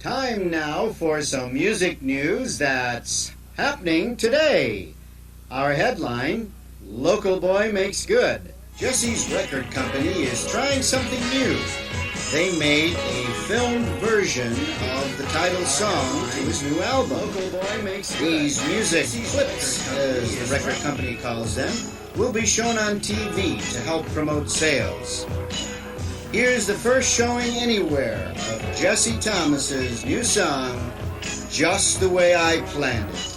Time now for some music news that's happening today. Our headline, Local Boy Makes Good. Jesse's record company is trying something new. They made a filmed version of the title song to his new album. Local Boy Makes Good. These music clips, as the record company calls them, will be shown on TV to help promote sales. Here's the first showing anywhere of Jesse Thomas's new song, Just the Way I Planned It.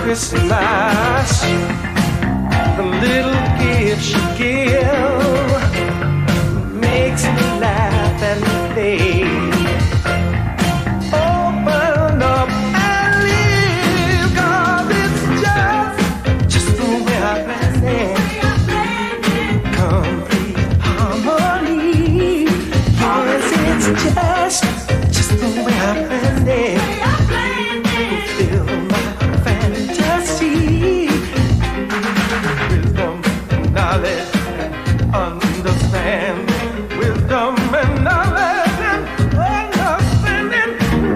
Christmas, the little gifts you give makes me laugh and play. Open up and live, 'cause it's just the way I planned it. Complete harmony. Yes, it's just the way I planned it. Fulfill my wisdom, knowledge, understand. Wisdom and knowledge and understanding.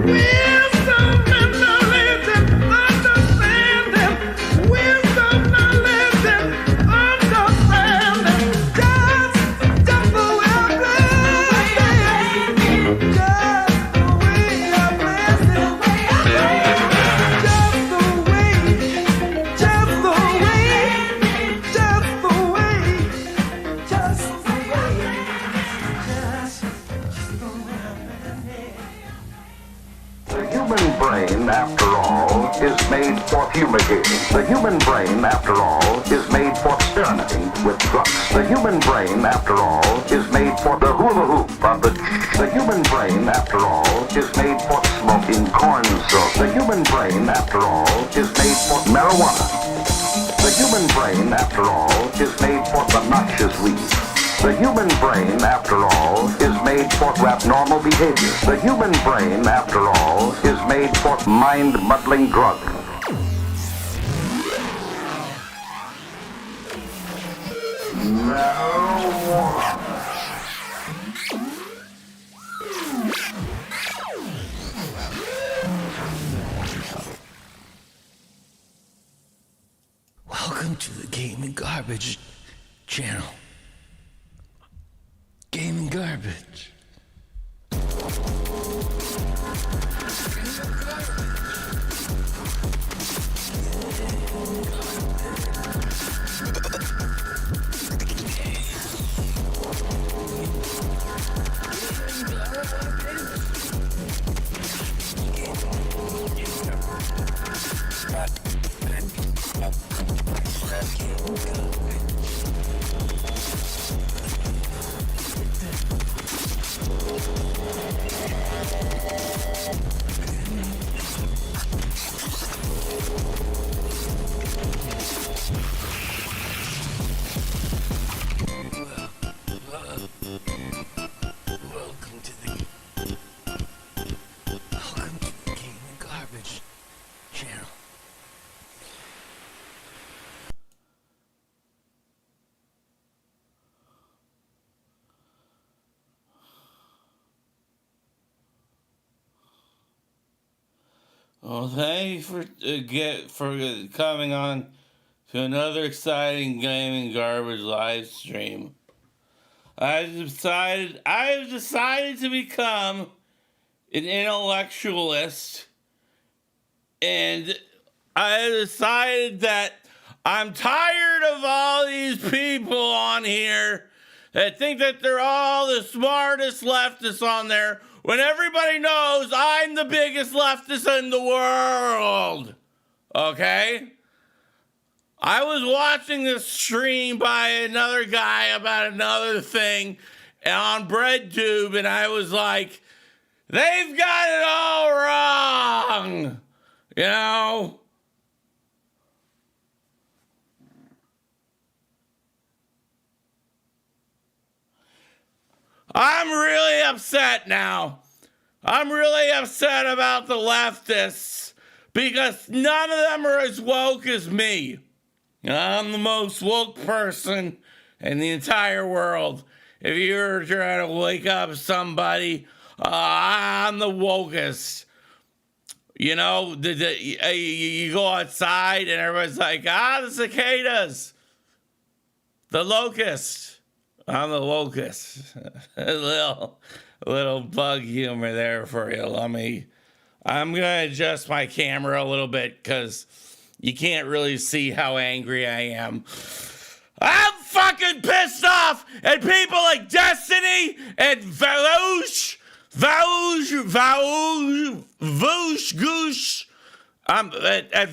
Wisdom and knowledge and understanding. Wisdom, knowledge and understanding. Just the way I planned it. Just the way I planned it. After all, is made for fumigating. The human brain, after all, is made for experimenting with drugs. The human brain, after all, is made for the hula hoop of the... The human brain, after all, is made for smoking corn syrup. The human brain, after all, is made for marijuana. The human brain, after all, is made for the noxious weed. The human brain, after all, is made for abnormal behavior. The human brain, after all, is made for mind-muddling drugs. Marijuana. garbage channel. Gaming garbage. Welcome to the Gaming Garbage channel. Well, thank you for coming on to another exciting gaming garbage live stream. I've decided to become an intellectualist, and I decided that I'm tired of all these people on here that think that they're all the smartest leftists on there when everybody knows I'm the biggest leftist in the world. Okay? I was watching this stream by another guy about another thing on BreadTube, and I was like, they've got it all wrong. You know? I'm really upset now. I'm really upset about the leftists because none of them are as woke as me. I'm the most woke person in the entire world. If you're trying to wake up somebody, I'm the wokest. You know, you go outside and everybody's like, the cicadas, the locust. I'm the locust. a little bug humor there for you. I'm going to adjust my camera a little bit because you can't really see how angry I am. I'm fucking pissed off at people like Destiny and VAUSH, Goosh. At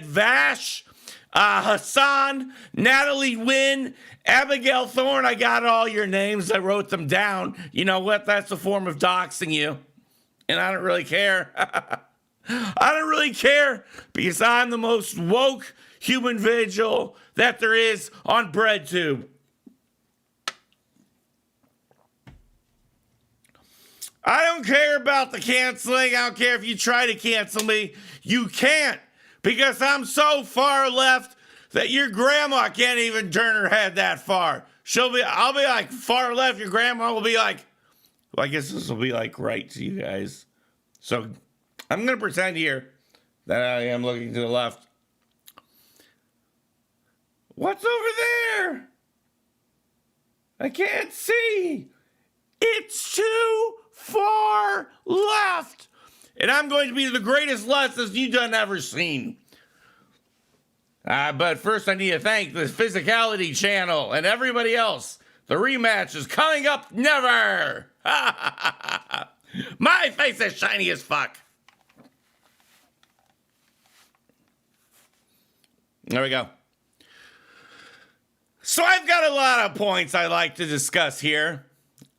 VAUSH, Hassan, Natalie Wynn, Abigail Thorne. I got all your names. I wrote them down. You know what? That's a form of doxing you. And I don't really care. I don't really care because I'm the most woke human vigil that there is on BreadTube. I don't care about the canceling. I don't care if you try to cancel me. You can't because I'm so far left that your grandma can't even turn her head that far. I'll be like far left. Your grandma will be like, well, I guess this will be like right to you guys. So I'm going to pretend here that I am looking to the left. What's over there? I can't see. It's too far left. And I'm going to be the greatest leftist you've ever seen. But first I need to thank the Physicality channel and everybody else. The rematch is coming up never. My face is shiny as fuck. There we go. So I've got a lot of points I like to discuss here.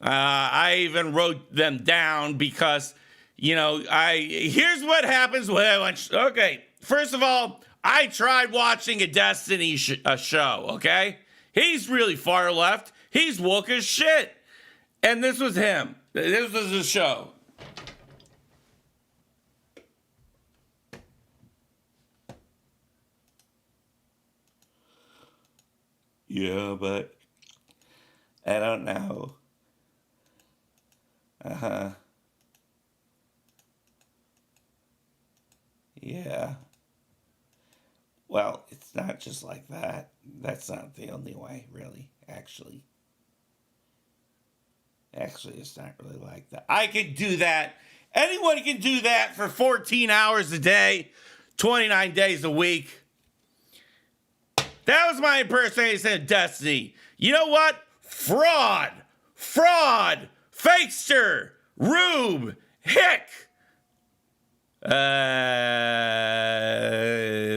I even wrote them down because, you know, here's what happens when I watch. Okay, first of all, I tried watching a Destiny show, okay? He's really far left. He's woke as shit. And this was him. This was the show. Yeah, but I don't know. Yeah. Well, it's not just like that. That's not the only way, really, actually. Actually, it's not really like that. I can do that. Anyone can do that for 14 hours a day, 29 days a week. That was my impersonation of Destiny. You know what? Fraud, fakester, rube, hick.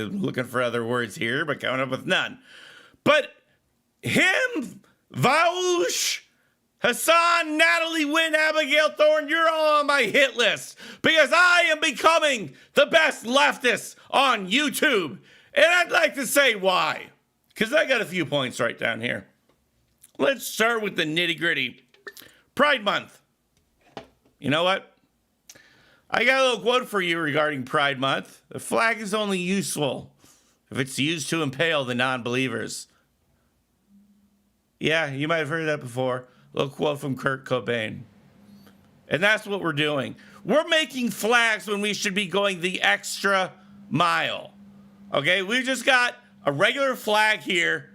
Looking for other words here, but coming up with none. But him, VAUSH, Hassan, Natalie Wynn, Abigail Thorne, you're all on my hit list because I am becoming the best leftist on YouTube. And I'd like to say why. Because I got a few points right down here. Let's start with the nitty gritty. Pride Month. You know what? I got a little quote for you regarding Pride Month. The flag is only useful if it's used to impale the non-believers. Yeah, you might have heard that before. A little quote from Kurt Cobain. And that's what we're doing. We're making flags when we should be going the extra mile. Okay, we just got a regular flag here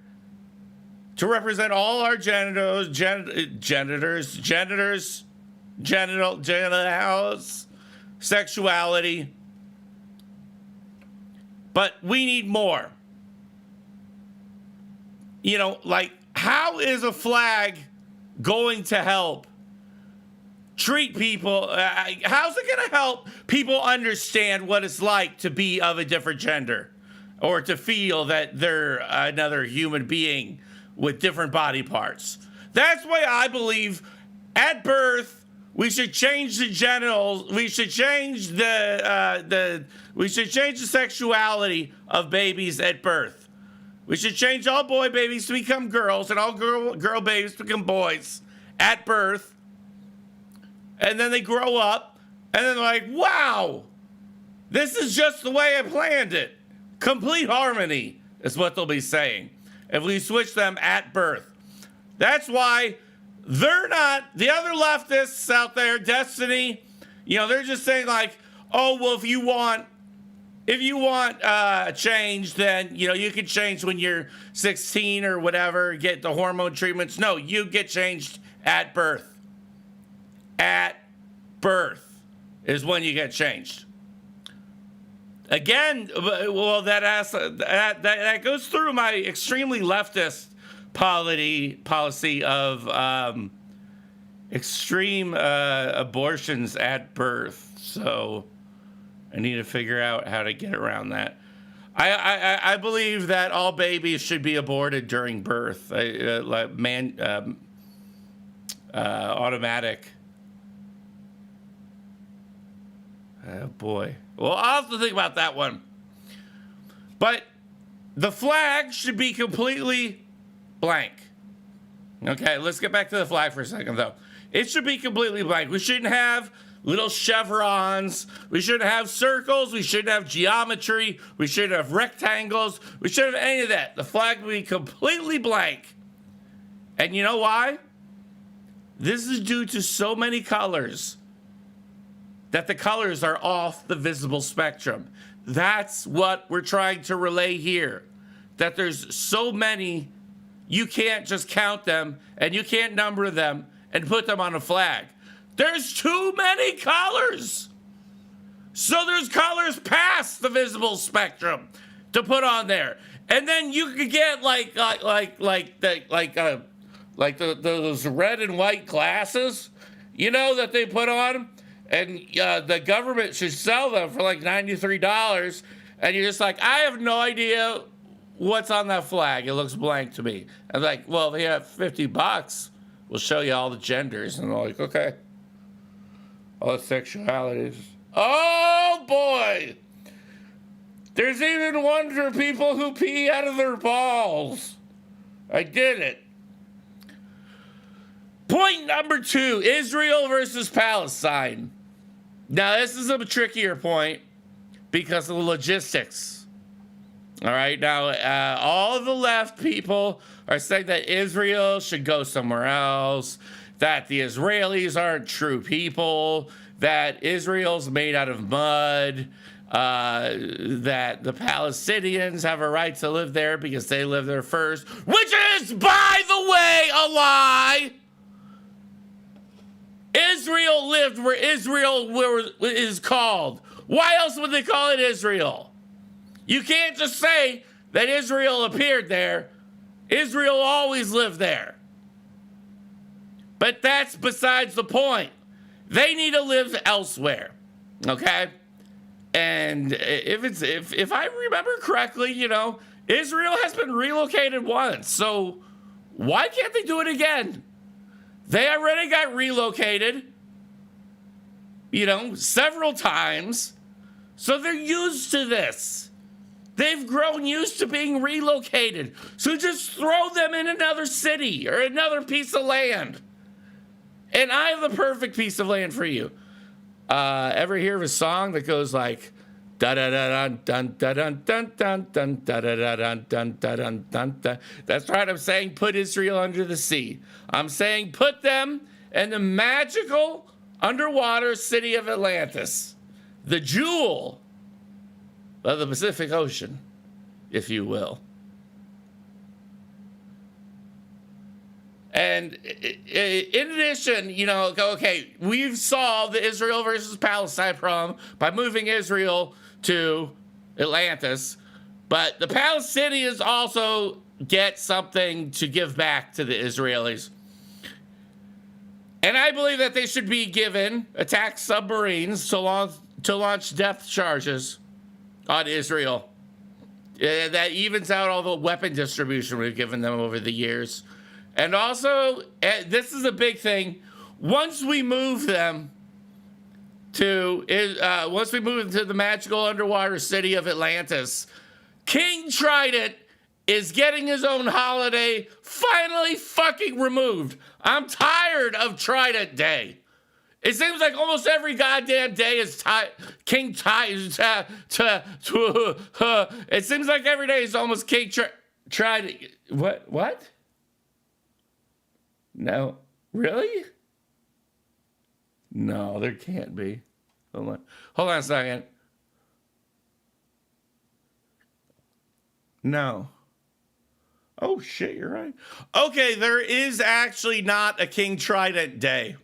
to represent all our genitals, sexuality. But we need more. You know, like, how is a flag going to help treat people? How's it going to help people understand what it's like to be of a different gender or to feel that they're another human being with different body parts? That's why I believe at birth we should change the genitals. We should change the sexuality of babies at birth. We should change all boy babies to become girls and all girl babies to become boys at birth. And then they grow up and then they're like, wow, this is just the way I planned it. Complete harmony is what they'll be saying if we switch them at birth. That's why they're not, the other leftists out there, Destiny, you know, they're just saying like, oh, well, if you want change, then, you know, you can change when you're 16 or whatever, get the hormone treatments. No, you get changed at birth. At birth is when you get changed. Again, well, that goes through my extremely leftist policy of extreme abortions at birth. So I need to figure out how to get around that. I believe that all babies should be aborted during birth. Automatic. Oh boy. Well, I'll have to think about that one. But the flag should be completely blank. Okay, let's get back to the flag for a second, though. It should be completely blank. We shouldn't have little chevrons. We shouldn't have circles. We shouldn't have geometry. We shouldn't have rectangles. We shouldn't have any of that. The flag would be completely blank. And you know why? This is due to so many colors that the colors are off the visible spectrum. That's what we're trying to relay here. That there's so many, you can't just count them and you can't number them and put them on a flag. There's too many colors. So there's colors past the visible spectrum to put on there. And then you could get those red and white glasses, you know, that they put on. And the government should sell them for like $93. And you're just like, I have no idea what's on that flag. It looks blank to me. I'm like, well, if you have $50, we'll show you all the genders. And they're like, okay. All the sexualities. Oh, boy. There's even one for people who pee out of their balls. I did it. Point number 2, Israel versus Palestine. Now, this is a trickier point because of the logistics. All right, now, all of the left people are saying that Israel should go somewhere else, that the Israelis aren't true people, that Israel's made out of mud, that the Palestinians have a right to live there because they live there first, which is, by the way, a lie. Israel lived where Israel is called. Why else would they call it Israel? You can't just say that Israel appeared there. Israel always lived there. But that's besides the point. They need to live elsewhere, okay? And if I remember correctly, Israel has been relocated once. So why can't they do it again? They already got relocated, several times. So they're used to this. They've grown used to being relocated. So just throw them in another city or another piece of land. And I have the perfect piece of land for you. Ever hear of a song that goes like da da da dun dun dun dun dun dun da da da dun dun dun dun dun? That's right. I'm saying put Israel under the sea. I'm saying put them in the magical underwater city of Atlantis, the jewel of the Pacific Ocean, if you will. And in addition, okay, we've solved the Israel versus Palestine problem by moving Israel to Atlantis, but the Palestinians also get something to give back to the Israelis. And I believe that they should be given attack submarines to launch depth charges on Israel. That evens out all the weapon distribution we've given them over the years. And also, this is a big thing. Once we move them to the magical underwater city of Atlantis, King Trident is getting his own holiday finally fucking removed. I'm tired of Trident Day. It seems like almost every goddamn day is King Trident. It seems like every day is almost King Trident. What? No, really? No, there can't be. Hold on a second. No. Oh, shit, you're right. Okay, there is actually not a King Trident Day.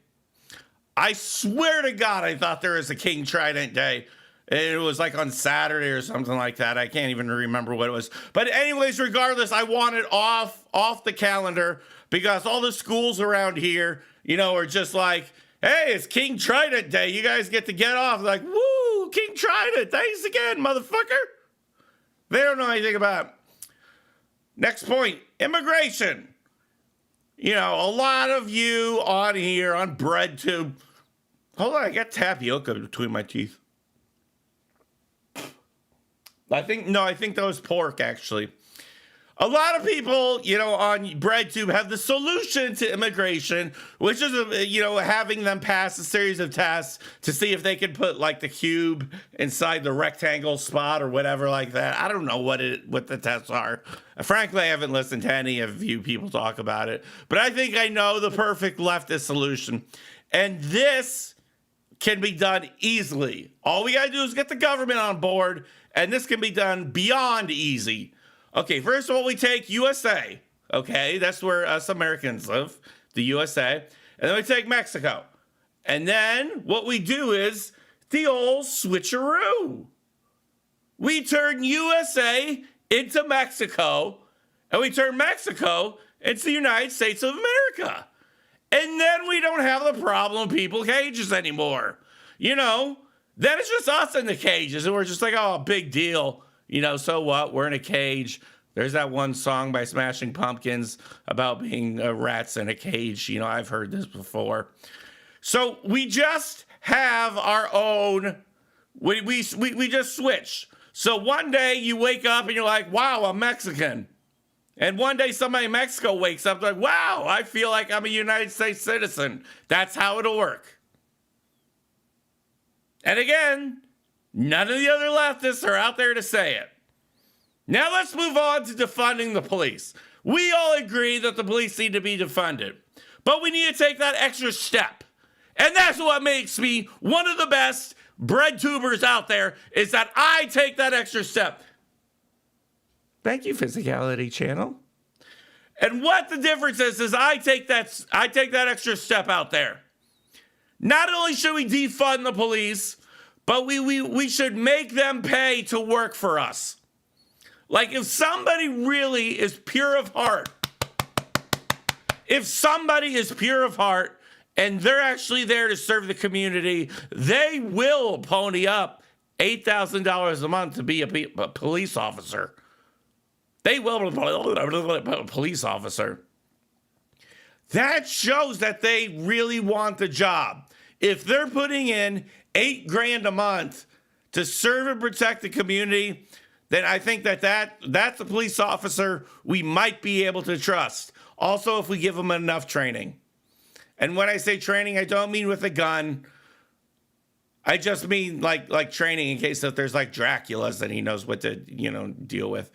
I swear to God, I thought there was a King Trident Day. It was like on Saturday or something like that. I can't even remember what it was. But anyways, regardless, I want it off the calendar because all the schools around here, are just like, hey, it's King Trident Day. You guys get to get off. Like, woo, King Trident. Thanks again, motherfucker. They don't know anything about it. Next point, immigration. A lot of you on here on BreadTube. Hold on, I got tapioca between my teeth. I think that was pork, actually. A lot of people, on BreadTube have the solution to immigration, which is, having them pass a series of tests to see if they can put like the cube inside the rectangle spot or whatever like that. I don't know what the tests are. Frankly, I haven't listened to any of you people talk about it, but I think I know the perfect leftist solution. And this can be done easily. All we gotta do is get the government on board, and this can be done beyond easy. Okay, first of all, we take USA. Okay, that's where us Americans live, the USA. And then we take Mexico. And then what we do is the old switcheroo. We turn USA into Mexico, and we turn Mexico into the United States of America. And then we don't have the problem of people cages anymore. Then it's just us in the cages, and we're just like, oh, big deal. So what? We're in a cage. There's that one song by Smashing Pumpkins about being rats in a cage. I've heard this before. So we just have our own, we just switch. So one day you wake up and you're like, wow, I'm Mexican. And one day somebody in Mexico wakes up like, wow, I feel like I'm a United States citizen. That's how it'll work. And again, none of the other leftists are out there to say it. Now let's move on to defunding the police. We all agree that the police need to be defunded, but we need to take that extra step. And that's what makes me one of the best breadtubers out there is that I take that extra step. Thank you, Physicality Channel. And what the difference is I take that extra step out there. Not only should we defund the police, but we should make them pay to work for us. Like, if somebody really is pure of heart, and they're actually there to serve the community, they will pony up $8,000 a month to be a police officer. They will be a police officer. That shows that they really want the job. If they're putting in $8,000 a month to serve and protect the community, then I think that's a police officer we might be able to trust. Also, if we give them enough training. And when I say training, I don't mean with a gun. I just mean like training in case if there's like Draculas that he knows what to, deal with.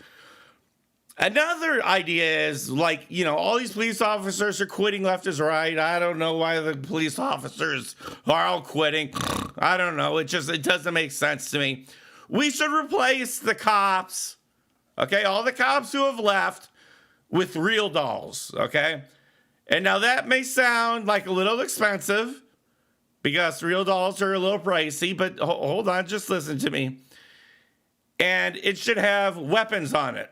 Another idea is all these police officers are quitting left as right. I don't know why the police officers are all quitting. I don't know. It doesn't make sense to me. We should replace the cops, okay? All the cops who have left with real dolls, okay? And now that may sound like a little expensive because real dolls are a little pricey, but hold on, just listen to me. And it should have weapons on it.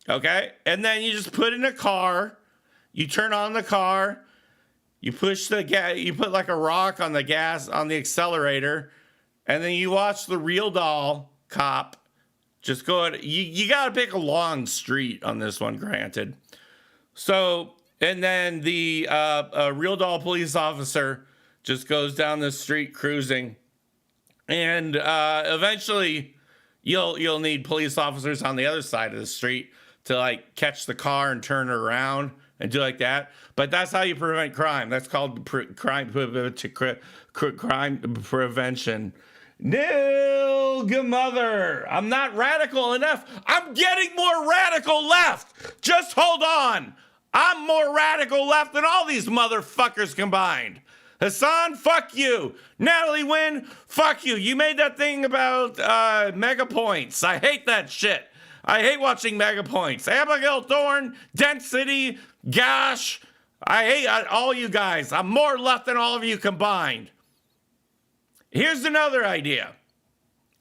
Okay? And then you just put in a car, you turn on the car, you push the gas, you put like a rock on the gas, on the accelerator, and then you watch the real doll cop just go, you got to pick a long street on this one, granted. So, and then the real doll police officer just goes down the street cruising. And eventually you'll need police officers on the other side of the street to catch the car and turn it around and do like that. But that's how you prevent crime. That's called crime prevention. Mother, I'm not radical enough. I'm getting more radical left. Just hold on. I'm more radical left than all these motherfuckers combined. Hassan, fuck you. Natalie Wynn, fuck you. You made that thing about mega points. I hate that shit. I hate watching mega points. Abigail Thorne, Density, gosh. I hate all you guys. I'm more left than all of you combined. Here's another idea.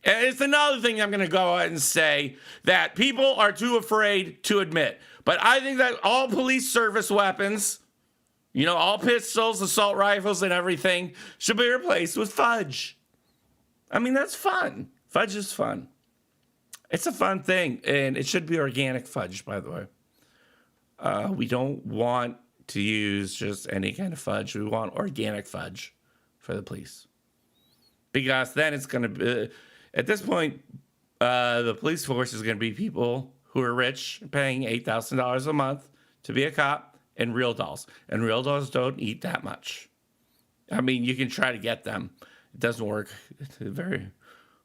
And it's another thing I'm going to go ahead and say that people are too afraid to admit. But I think that all police service weapons, all pistols, assault rifles, and everything should be replaced with fudge. I mean, that's fun. Fudge is fun. It's a fun thing, and it should be organic fudge, by the way. We don't want to use just any kind of fudge. We want organic fudge for the police. Because then it's going to be, at this point, the police force is going to be people who are rich, paying $8,000 a month to be a cop, and real dolls. And real dolls don't eat that much. I mean, you can try to get them. It doesn't work very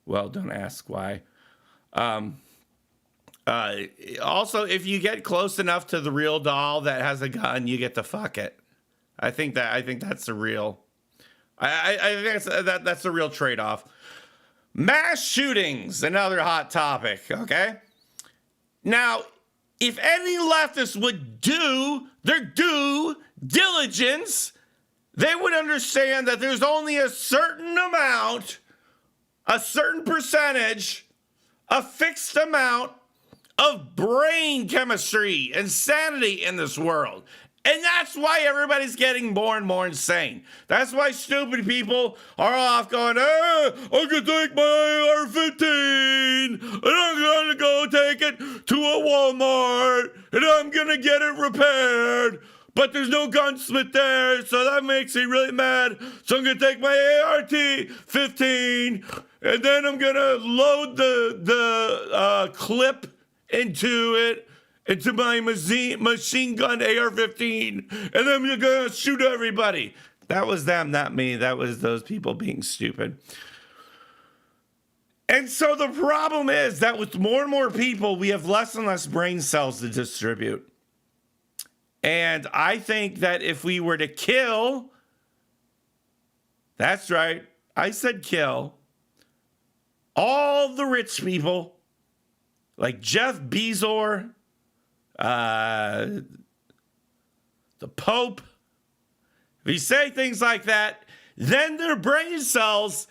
well. Don't ask why. Also, if you get close enough to the real doll that has a gun, you get to fuck it. I think that's a real. I think that's a real trade-off. Mass shootings, another hot topic. Okay. Now, if any leftists would do their due diligence, they would understand that there's only a certain amount, a certain percentage, a fixed amount of brain chemistry and sanity in this world. And that's why everybody's getting more and more insane. That's why stupid people are off going, hey, I can take my AR-15 and I'm going to go take it to a Walmart and I'm going to get it repaired. But there's no gunsmith there, so that makes me really mad. So I'm going to take my AR-15 and then I'm going to load the clip into my machine gun AR-15, and then you're gonna shoot everybody. That was them, not me. That was those people being stupid. And so the problem is that with more and more people, we have less and less brain cells to distribute. And I think that if we were to kill, that's right, I said kill all the rich people like Jeff Bezos, the Pope. If you say things like that, then their brain cells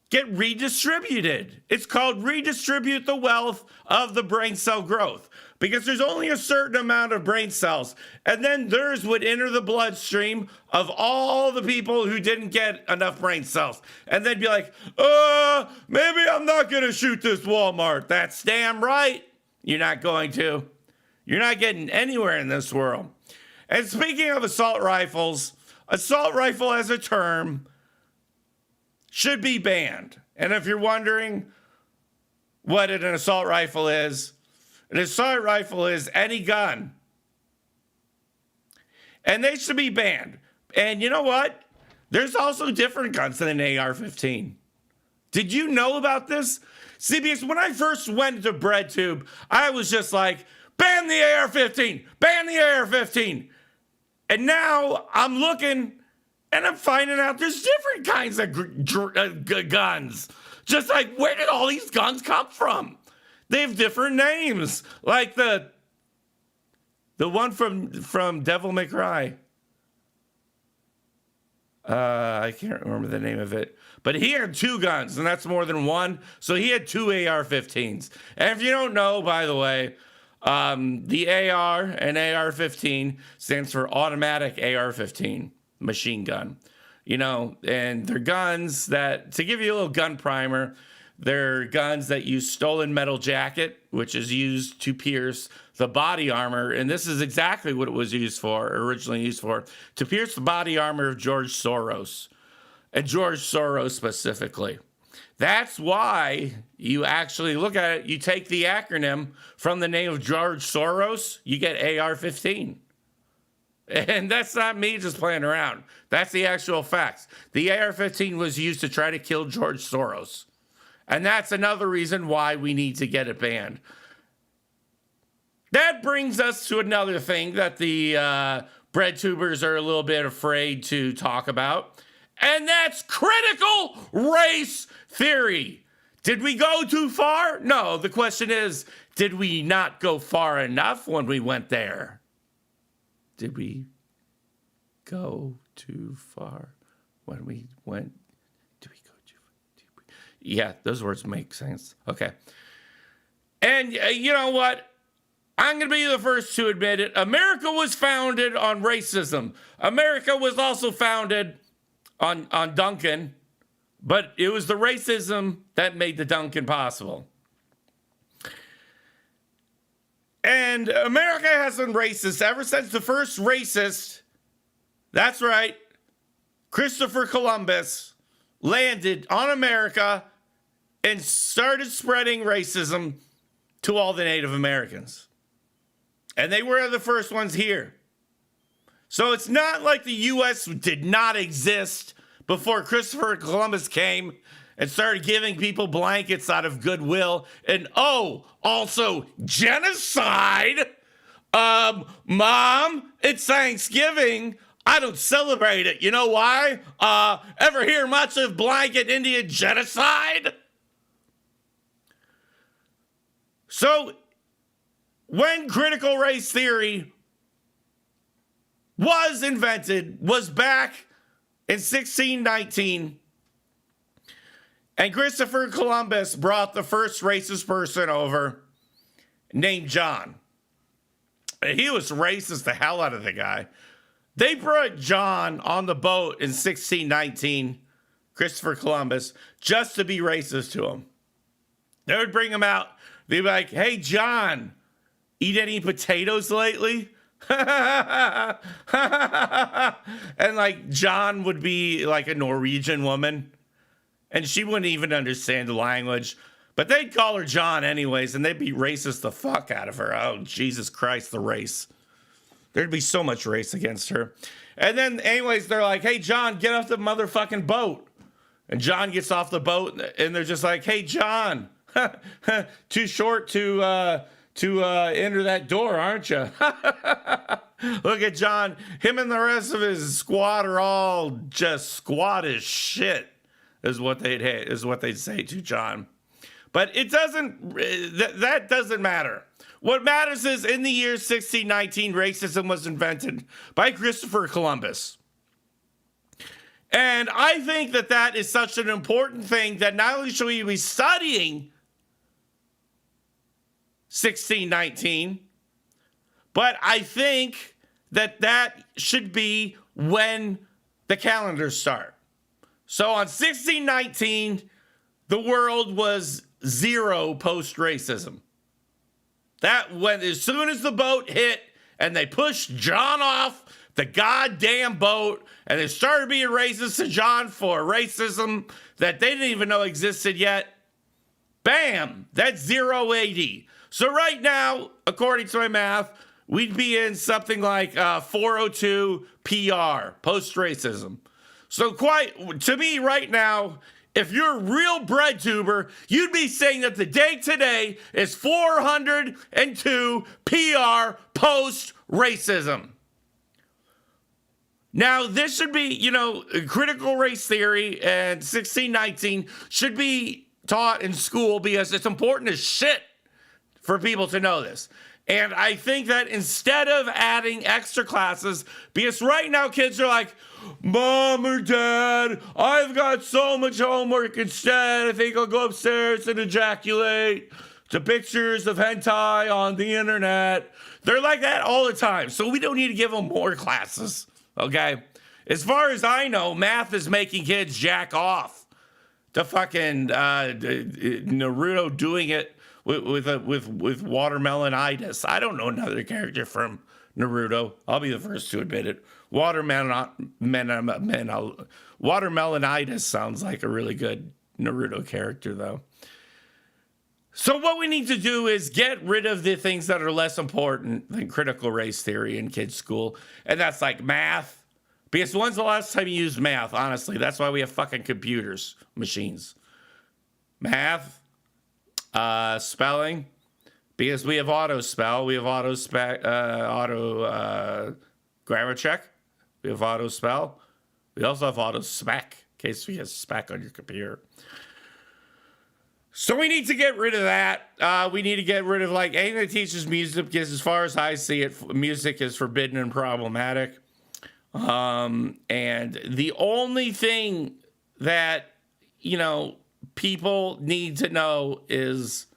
get redistributed. It's called redistribute the wealth of the brain cell growth, because there's only a certain amount of brain cells, and then theirs would enter the bloodstream of all the people who didn't get enough brain cells, and they'd be like, maybe I'm not gonna shoot this Walmart. That's damn right you're not going to. You're not getting anywhere in this world. And speaking of assault rifles as a term should be banned. And if you're wondering what an assault rifle is any gun. And they should be banned. And you know what? There's also different guns than an AR-15. Did you know about this? See, because when I first went to BREADTUBE, I was just like, ban the AR-15, ban the AR-15. And now I'm looking and I'm finding out there's different kinds of guns. Just like, where did all these guns come from? They have different names. Like the one from Devil May Cry. I can't remember the name of it. But he had 2 guns, and that's more than one. So he had 2 AR-15s. And if you don't know, by the way, the AR and AR-15 stands for automatic AR-15 machine gun. You know, and they're guns that, to give you a little gun primer, they're guns that use stolen metal jacket, which is used to pierce the body armor. And this is exactly what it was originally used for, to pierce the body armor of George Soros, and George Soros specifically. That's why you actually look at it, you take the acronym from the name of George Soros, you get AR-15. And that's not me just playing around. That's the actual facts. The AR-15 was used to try to kill George Soros. And that's another reason why we need to get it banned. That brings us to another thing that the BREADTubers are a little bit afraid to talk about. And that's critical race theory. Did we go too far? No, the question is, did we not go far enough when we went there? Did we go too far when we went? Did we go too far? Yeah, those words make sense. Okay. And you know what? I'm going to be the first to admit it. America was founded on racism. America was also founded on Duncan, but it was the racism that made the Duncan possible. And America has been racist ever since the first racist, that's right, Christopher Columbus, landed on America and started spreading racism to all the Native Americans. And they were the first ones here. So it's not like the U.S. did not exist before Christopher Columbus came and started giving people blankets out of goodwill. And also genocide. Mom, it's Thanksgiving. I don't celebrate it. You know why? Ever hear much of blanket Indian genocide? So when critical race theory was invented, was back in 1619, and Christopher Columbus brought the first racist person over named John. He was racist the hell out of the guy. They brought John on the boat in 1619, Christopher Columbus, just to be racist to him. They would bring him out. They'd be like, hey, John, eat any potatoes lately? And like John would be like a Norwegian woman, and she wouldn't even understand the language, but they'd call her John anyways, and they'd be racist the fuck out of her. Oh, Jesus Christ, the race. There'd be so much race against her. And then anyways, they're like, hey, John, get off the motherfucking boat. And John gets off the boat, and they're just like, hey, John, too short to enter that door, aren't you? Look at John. Him and the rest of his squad are all just squat as shit. is what they'd say to John. But it doesn't, that doesn't matter. What matters is in the year 1619, racism was invented by Christopher Columbus. And I think that that is such an important thing that not only should we be studying 1619, but I think that that should be when the calendars start. So on 1619, the world was zero post-racism. That when as soon as the boat hit and they pushed John off the goddamn boat and they started being racist to John for racism that they didn't even know existed yet, bam, that's 0 AD. So right now, according to my math, we'd be in something like 402 PR, post-racism. So to me right now, if you're a real BREADTUBER, you'd be saying that the day today is 402 PR post-racism. Now, this should be, critical race theory and 1619 should be taught in school because it's important as shit for people to know this. And I think that instead of adding extra classes, because right now kids are like, Mom or Dad, I've got so much homework instead. I think I'll go upstairs and ejaculate to pictures of hentai on the internet. They're like that all the time. So we don't need to give them more classes, okay? As far as I know, math is making kids jack off to fucking Naruto doing it with watermelonitis. I don't know another character from Naruto. I'll be the first to admit it. Watermelonitis sounds like a really good Naruto character, though. So what we need to do is get rid of the things that are less important than critical race theory in kids' school. And that's like math. Because when's the last time you used math? Honestly, that's why we have fucking computers, machines. Math. Spelling, because we have auto spell, we have auto grammar check, we have auto spell, we also have auto spec, in case you have spec on your computer. So we need to get rid of that. We need to get rid of anything that teaches music, because as far as I see it, music is forbidden and problematic. And the only thing that, people need to know is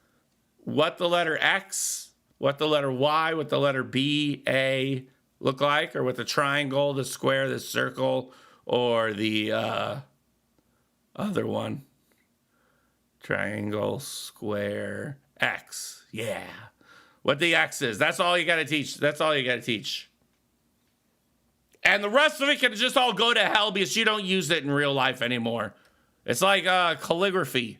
what the letter X, what the letter Y, what the letter B, A look like, or what the triangle, the square, the circle, or the other one. Triangle, square, X. Yeah. What the X is. That's all you got to teach. That's all you got to teach. And the rest of it can just all go to hell because you don't use it in real life anymore. It's like calligraphy.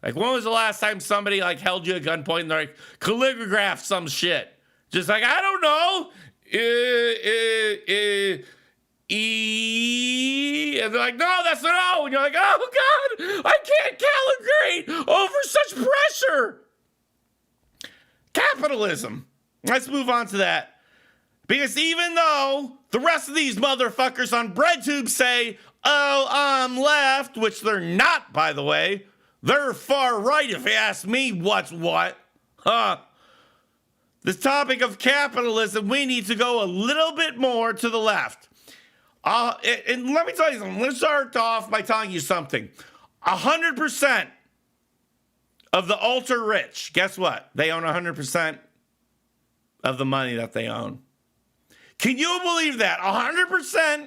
Like, when was the last time somebody held you at gunpoint and they're like, calligraph some shit? Just like, I don't know. E. And they're like, no, that's an O. And you're like, oh God, I can't calibrate over such pressure. Capitalism. Let's move on to that. Because even though the rest of these motherfuckers on BREADTUBE say, oh, I'm left, which they're not, by the way. They're far right, if you ask me what's what. The topic of capitalism, we need to go a little bit more to the left. And let me tell you something. Let's start off by telling you something. 100% of the ultra rich, guess what? They own 100% of the money that they own. Can you believe that? 100%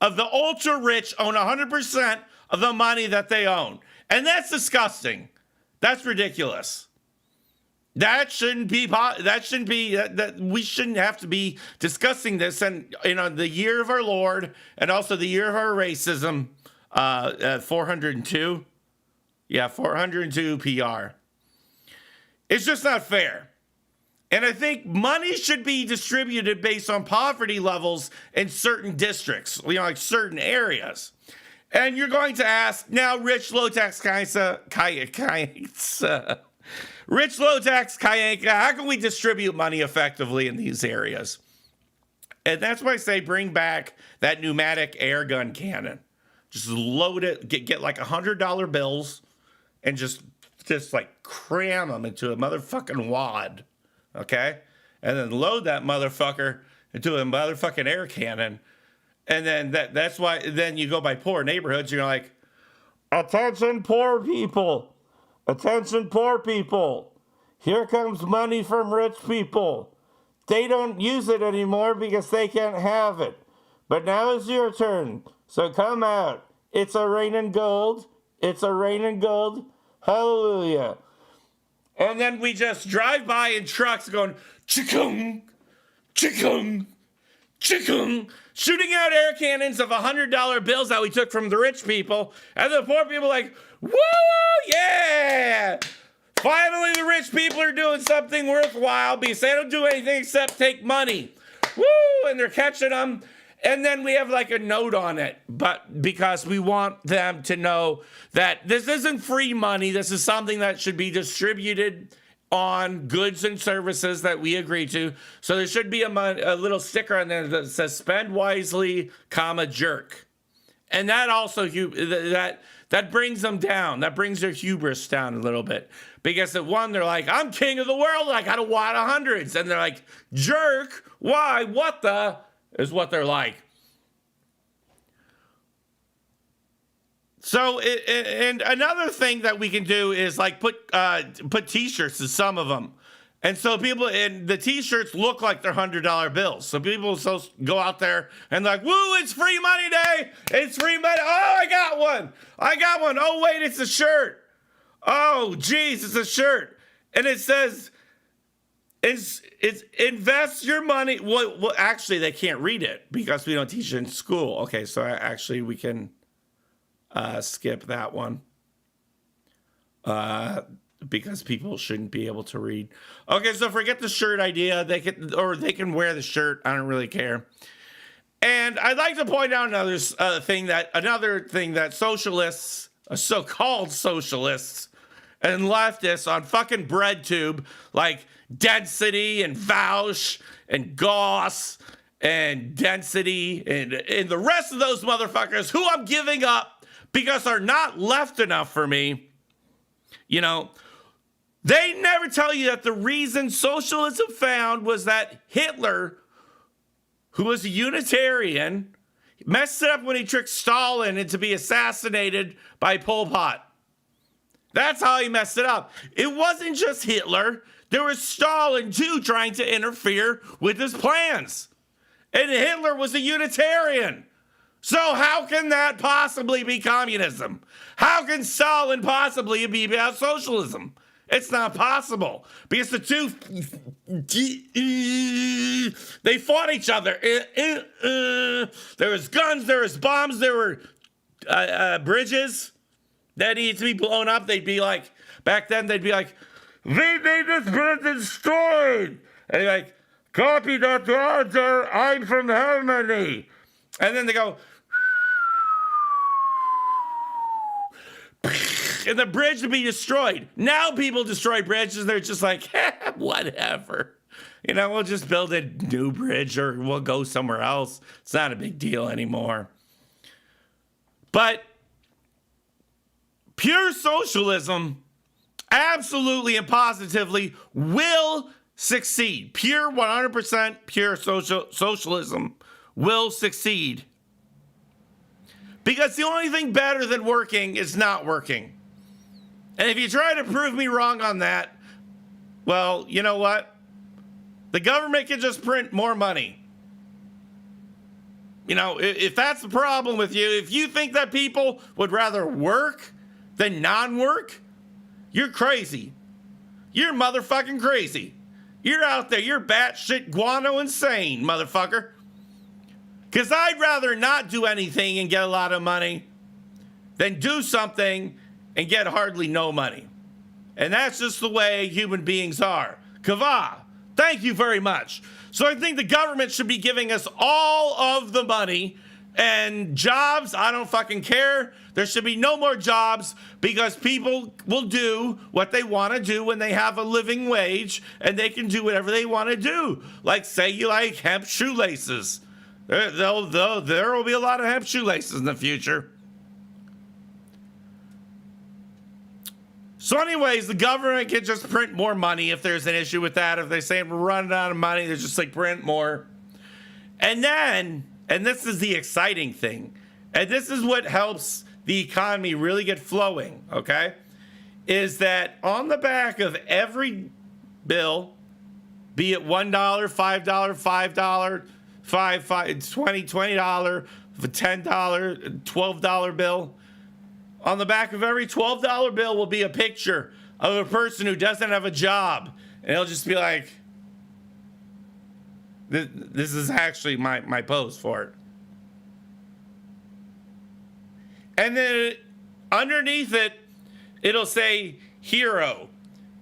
of the ultra rich own 100% of the money that they own. And that's disgusting. That's ridiculous. That shouldn't be, that we shouldn't have to be discussing this. And, the year of our Lord and also the year of our racism, 402. Yeah, 402 PR. It's just not fair. And I think money should be distributed based on poverty levels in certain districts, certain areas. And you're going to ask, now, rich, low-tax rich, low-tax Kayanka, how can we distribute money effectively in these areas? And that's why I say bring back that pneumatic air gun cannon. just load it, get like $100 bills and just like cram them into a motherfucking wad, okay? And then load that motherfucker into a motherfucking air cannon. And then that's why then you go by poor neighborhoods, you're like, attention poor people. Attention poor people. Here comes money from rich people. They don't use it anymore because they can't have it. But now it's your turn. So come out. It's a raining gold. It's a raining gold. Hallelujah. And then we just drive by in trucks going, chikung, chikung, chikung, shooting out air cannons of $100 bills that we took from the rich people. And the poor people like, woo, yeah. Finally, the rich people are doing something worthwhile because they don't do anything except take money. Woo, and they're catching them. And then we have like a note on it, but because we want them to know that this isn't free money. This is something that should be distributed on goods and services that we agree to. So there should be a little sticker on there that says spend wisely, comma, jerk. And that also, that brings them down. That brings their hubris down a little bit. Because at one, they're like, I'm king of the world. I got a wad of hundreds. And they're like, jerk, why, what the... is what they're like. So, and another thing that we can do is like put t-shirts in some of them. And so people, and the t-shirts look like they're $100 bills. So people go out there and like, woo, it's free money day. It's free money. Oh, I got one. Oh, wait, it's a shirt. Oh, geez, it's a shirt. And it says, it's invest your money. Well, actually, they can't read it because we don't teach it in school. Okay, so actually we can skip that one because people shouldn't be able to read. Okay, so forget the shirt idea. They can wear the shirt. I don't really care. And I'd like to point out another thing that socialists, so-called socialists, and leftists on fucking BreadTube, like Density and VAUSH and Gauss and Density and the rest of those motherfuckers who I'm giving up because they're not left enough for me, you know, they never tell you that the reason socialism found was that Hitler, who was a Unitarian, messed it up when he tricked Stalin into be assassinated by Pol Pot. That's how he messed it up. It wasn't just Hitler. There was Stalin, too, trying to interfere with his plans. And Hitler was a Unitarian. So how can that possibly be communism? How can Stalin possibly be about socialism? It's not possible. Because the two, they fought each other. There was guns, there was bombs, there were bridges that needed to be blown up. They'd be like, back then, they'd be like, they made this bridge destroyed. And they're like, copy that, Roger, I'm from Germany. And then they go, and the bridge would be destroyed. Now people destroy bridges. They're just like, whatever. You know, we'll just build a new bridge or we'll go somewhere else. It's not a big deal anymore. But pure socialism absolutely and positively will succeed. Pure 100% pure socialism will succeed. Because the only thing better than working is not working. And if you try to prove me wrong on that, well, you know what? The government can just print more money. You know, if that's the problem with you, if you think that people would rather work than non-work, you're crazy. You're motherfucking crazy. You're out there. You're batshit guano insane, motherfucker. Because I'd rather not do anything and get a lot of money than do something and get hardly no money. And that's just the way human beings are. Kava, thank you very much. So I think the government should be giving us all of the money and jobs. I don't fucking care. There should be no more jobs because people will do what they want to do when they have a living wage and they can do whatever they want to do. Like say you like hemp shoelaces. There will be a lot of hemp shoelaces in the future. So anyways, the government can just print more money if there's an issue with that. If they say we're running out of money, they just like print more. And then, and this is the exciting thing, and this is what helps the economy really get flowing, okay? Is that on the back of every bill, be it $1, $5, $5, $20, $10, $12 bill, on the back of every $12 bill will be a picture of a person who doesn't have a job. And it'll just be like, this is actually my pose for it. And then underneath it, it'll say hero.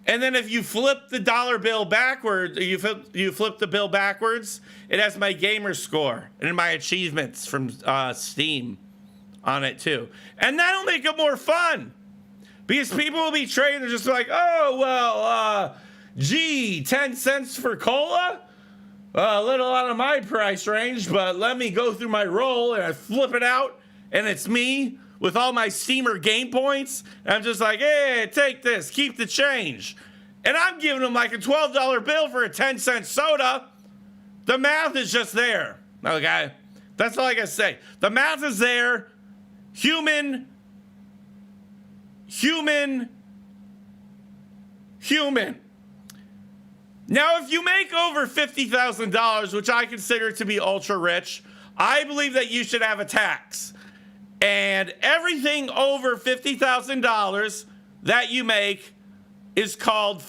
And then if you flip the dollar bill backwards, you flip the bill backwards, it has my gamer score and my achievements from Steam on it too. And that'll make it more fun. Because people will be trading and just like, oh, well, 10 cents for cola? A little out of my price range, but let me go through my roll, and I flip it out, and it's me with all my Steamer game points. And I'm just like, hey, take this, keep the change. And I'm giving them like a $12 bill for a 10-cent soda. The math is just there, okay? That's all I gotta say. The math is there. Human. Now, if you make over $50,000, which I consider to be ultra rich, I believe that you should have a tax. And everything over $50,000 that you make is called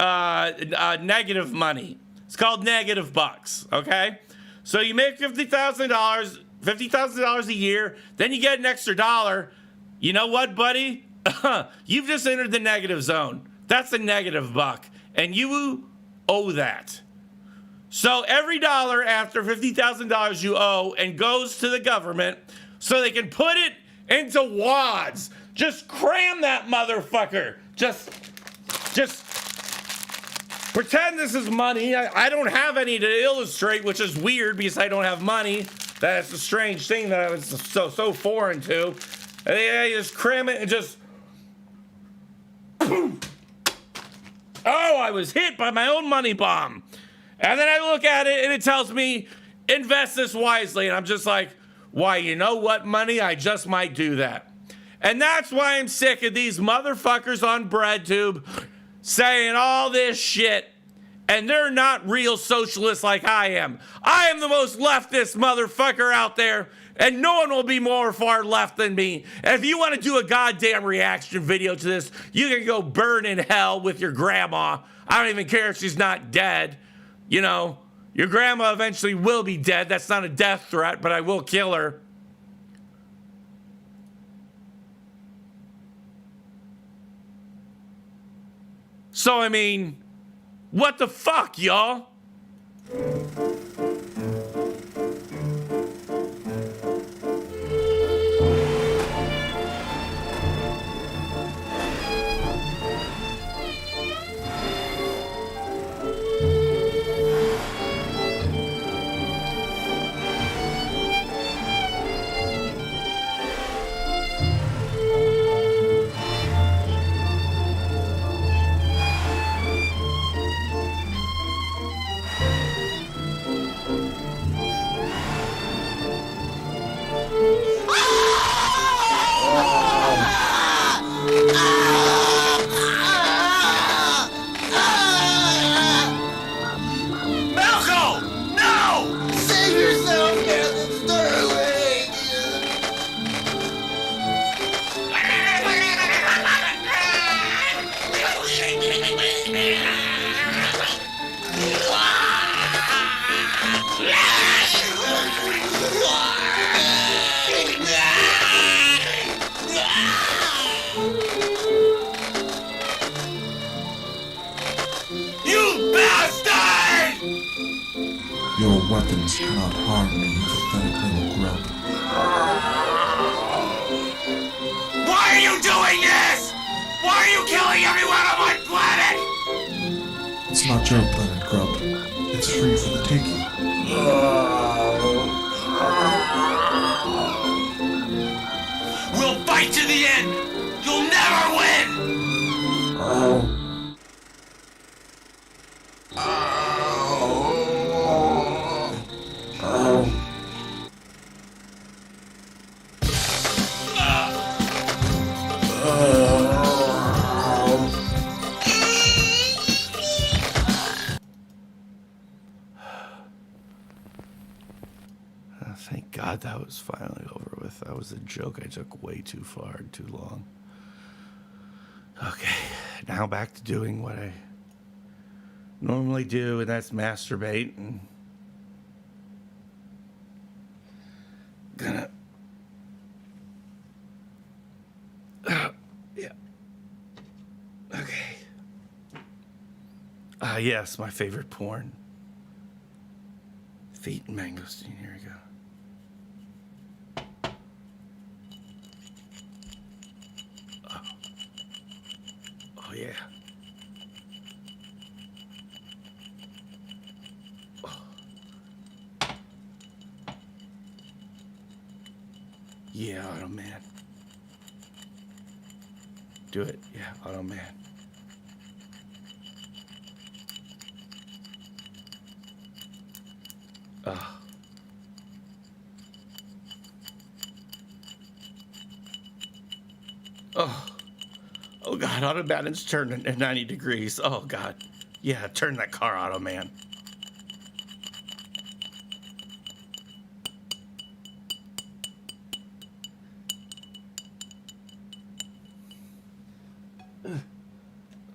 negative money. It's called negative bucks, okay? So you make $50,000 a year, then you get an extra dollar. You know what, buddy? You've just entered the negative zone. That's a negative buck, and you owe that. So every dollar after $50,000 you owe and goes to the government so they can put it into wads. Just cram that motherfucker. Just pretend this is money. I don't have any to illustrate, which is weird because I don't have money. That's a strange thing that I was so foreign to. And they just cram it and just boom. Oh, I was hit by my own money bomb. And then I look at it and it tells me, invest this wisely. And I'm just like, why, you know what, money? I just might do that. And that's why I'm sick of these motherfuckers on BreadTube saying all this shit. And they're not real socialists like I am. I am the most leftist motherfucker out there. And no one will be more far left than me. And if you want to do a goddamn reaction video to this, you can go burn in hell with your grandma. I don't even care if she's not dead. You know, your grandma eventually will be dead. That's not a death threat, but I will kill her. So, I mean, what the fuck, y'all? Your weapons cannot harm me, you pathetic little grub. Why are you doing this? Why are you killing everyone on my planet? It's not your planet, grub. It's free for the taking. We'll fight to the end. You'll never win. Thank God that was finally over with. That was a joke I took way too far and too long. Okay, now back to doing what I normally do, and that's masturbate. And gonna yeah. Okay. Yes, my favorite porn. Feet and mangosteen. Here we go. Oh yeah. Oh. Yeah, Auto Man. Do it. Yeah, Auto Man. Oh God, Auto Man is turning at 90 degrees. Oh God. Yeah, turn that car, Auto Man.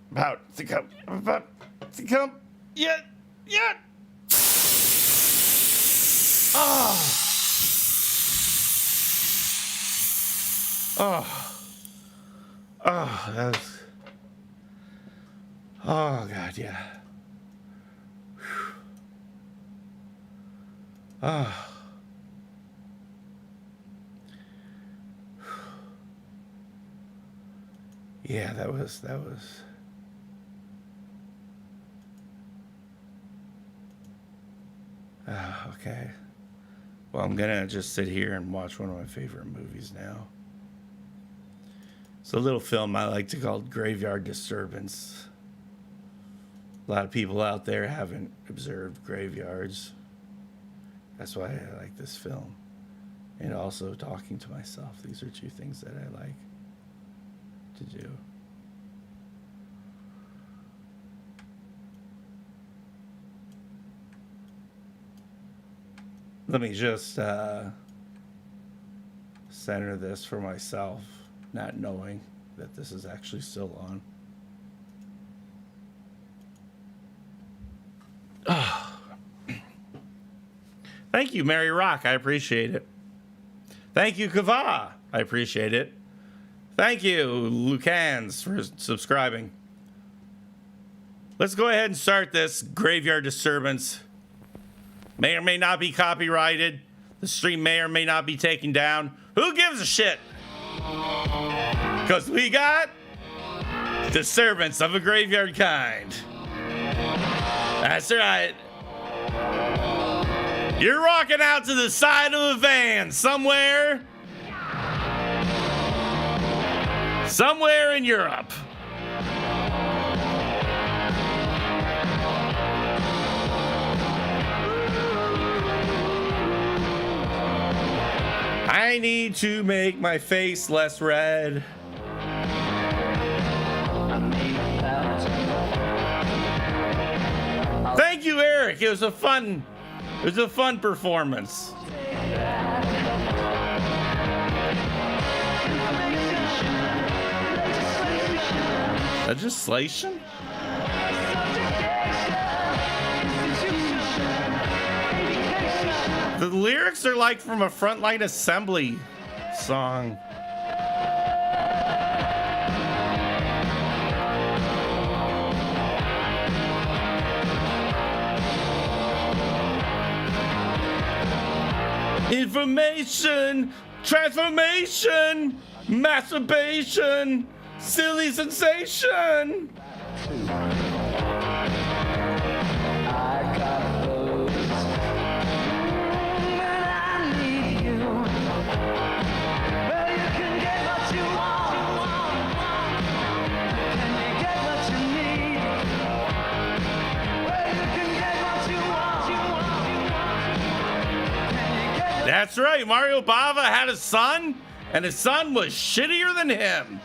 About to come. Yeah. Oh, that was. Oh God, yeah. Whew. Oh. Yeah, that was. Okay. Well, I'm gonna just sit here and watch one of my favorite movies now. It's a little film I like to call Graveyard Disturbance. A lot of people out there haven't observed graveyards. That's why I like this film. And also talking to myself. These are two things that I like to do. Let me just center this for myself, not knowing that this is actually still on. Oh. Thank you, Mary Rock. I appreciate it. Thank you, Kava. I appreciate it. Thank you, Lucans, for subscribing. Let's go ahead and start this Graveyard Disturbance. May or may not be copyrighted. The stream may or may not be taken down. Who gives a shit? Because we got disturbance of a graveyard kind. That's right. You're rocking out to the side of a van somewhere in Europe. I need to make my face less red. Thank you, Eric. It was a fun performance. Legislation? The lyrics are like from a Frontline Assembly song. Information, transformation, masturbation, silly sensation. That's right. Mario Bava had a son, and his son was shittier than him.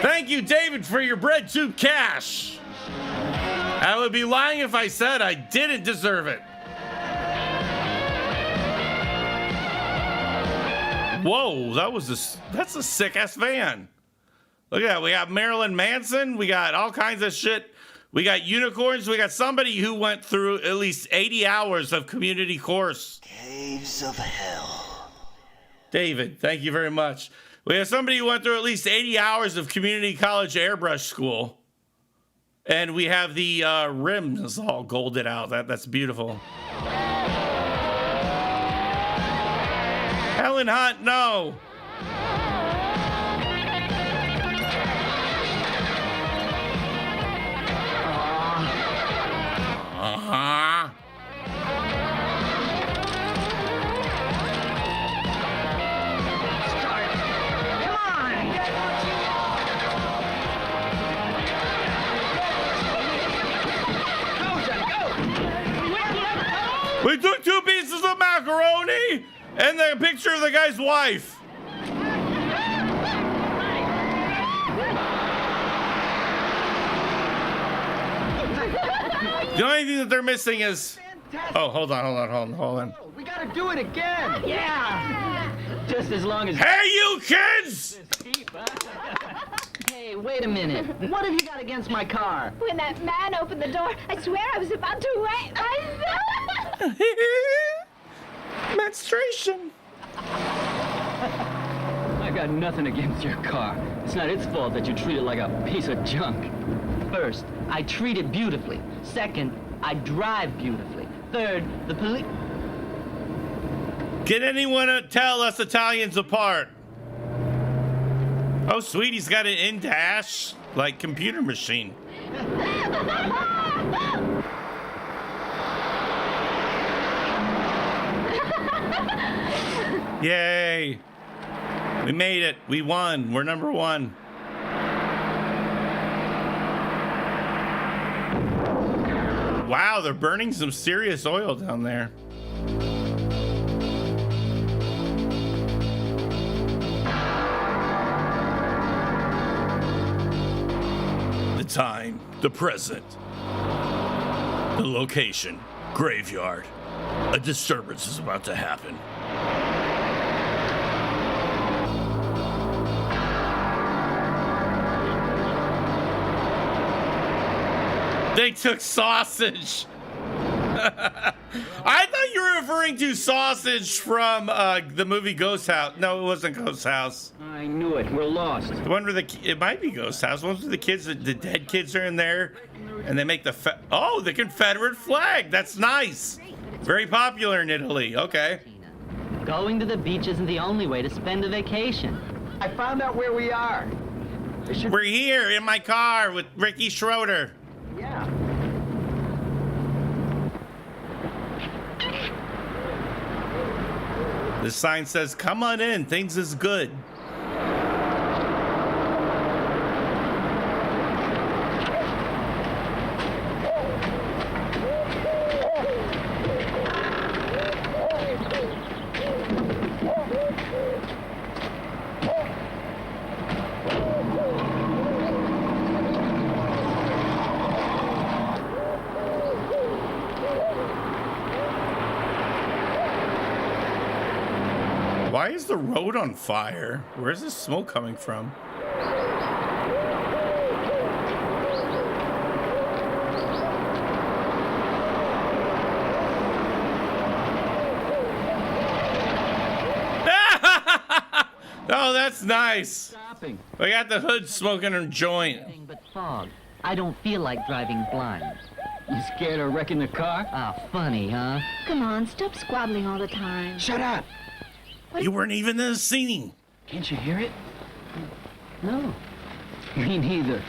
Thank you, David, for your BreadTube cash. I would be lying if I said I didn't deserve it. Whoa, that's a sick-ass van. Look at that. We got Marilyn Manson. We got all kinds of shit. We got unicorns. We got somebody who went through at least 80 hours of community course. Caves of hell. David, thank you very much. We have somebody who went through at least 80 hours of community college airbrush school. And we have the rims all golded out. That's beautiful. Helen Hunt, no. Uh-huh. We took 2 pieces of macaroni and the picture of the guy's wife. The only thing that they're missing is... Oh, hold on. We gotta do it again. Yeah. Just as long as... Hey, you kids! Hey, wait a minute. What have you got against my car? When that man opened the door, I swear I was about to wet myself. Menstruation. I got nothing against your car. It's not its fault that you treat it like a piece of junk. First, I treat it beautifully. Second, I drive beautifully. Third, the police... Can anyone tell us Italians apart? Oh, sweet, he's got an in-dash, like, computer machine. Yay. We made it. We won. We're number 1. Wow, they're burning some serious oil down there. The time, the present, the location, graveyard. A disturbance is about to happen. They took sausage. I thought you were referring to sausage from the movie Ghost House. No, it wasn't Ghost House. I knew it. We're lost. The one where it might be Ghost House. One where the kids, the dead kids are in there, and they make the the Confederate flag. That's nice. Very popular in Italy. Okay. Going to the beach isn't the only way to spend a vacation. I found out where we are. We're here in my car with Ricky Schroeder. Yeah. The sign says, "Come on in, things is good." Why is the road on fire? Where's the smoke coming from? Oh, that's nice. Stopping. We got the hood smoking a joint. Nothing but fog. I don't feel like driving blind. You scared of wrecking the car? Ah, funny, huh? Come on, stop squabbling all the time. Shut up. You weren't even in the scene. Can't you hear it? No. Me neither.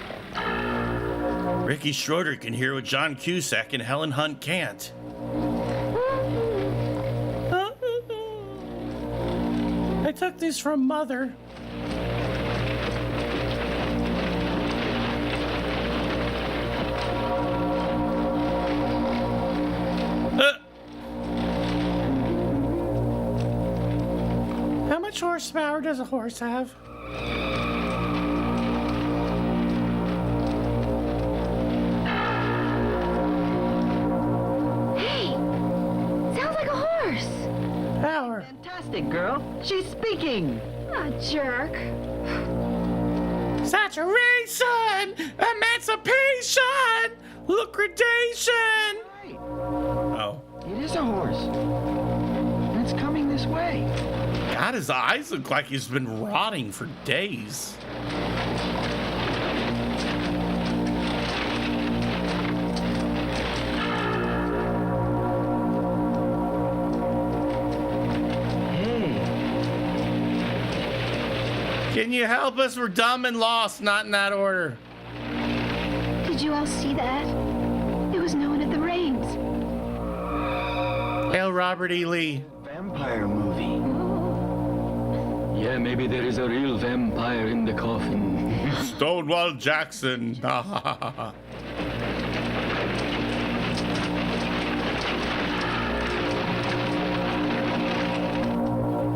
Ricky Schroeder can hear what John Cusack and Helen Hunt can't. I took these from Mother. horsepower does a horse have? Hey, sounds like a horse. Power. Fantastic, girl. She's speaking. A jerk. Saturation! Emancipation! Liquidation! Oh. It is a horse. And it's coming this way. God, his eyes look like he's been rotting for days. Can you help us? We're dumb and lost, not in that order. Did you all see that? There was no one at the reins. Hail Robert E. Lee. Vampire movie. Yeah, maybe there is a real vampire in the coffin. Stonewall Jackson.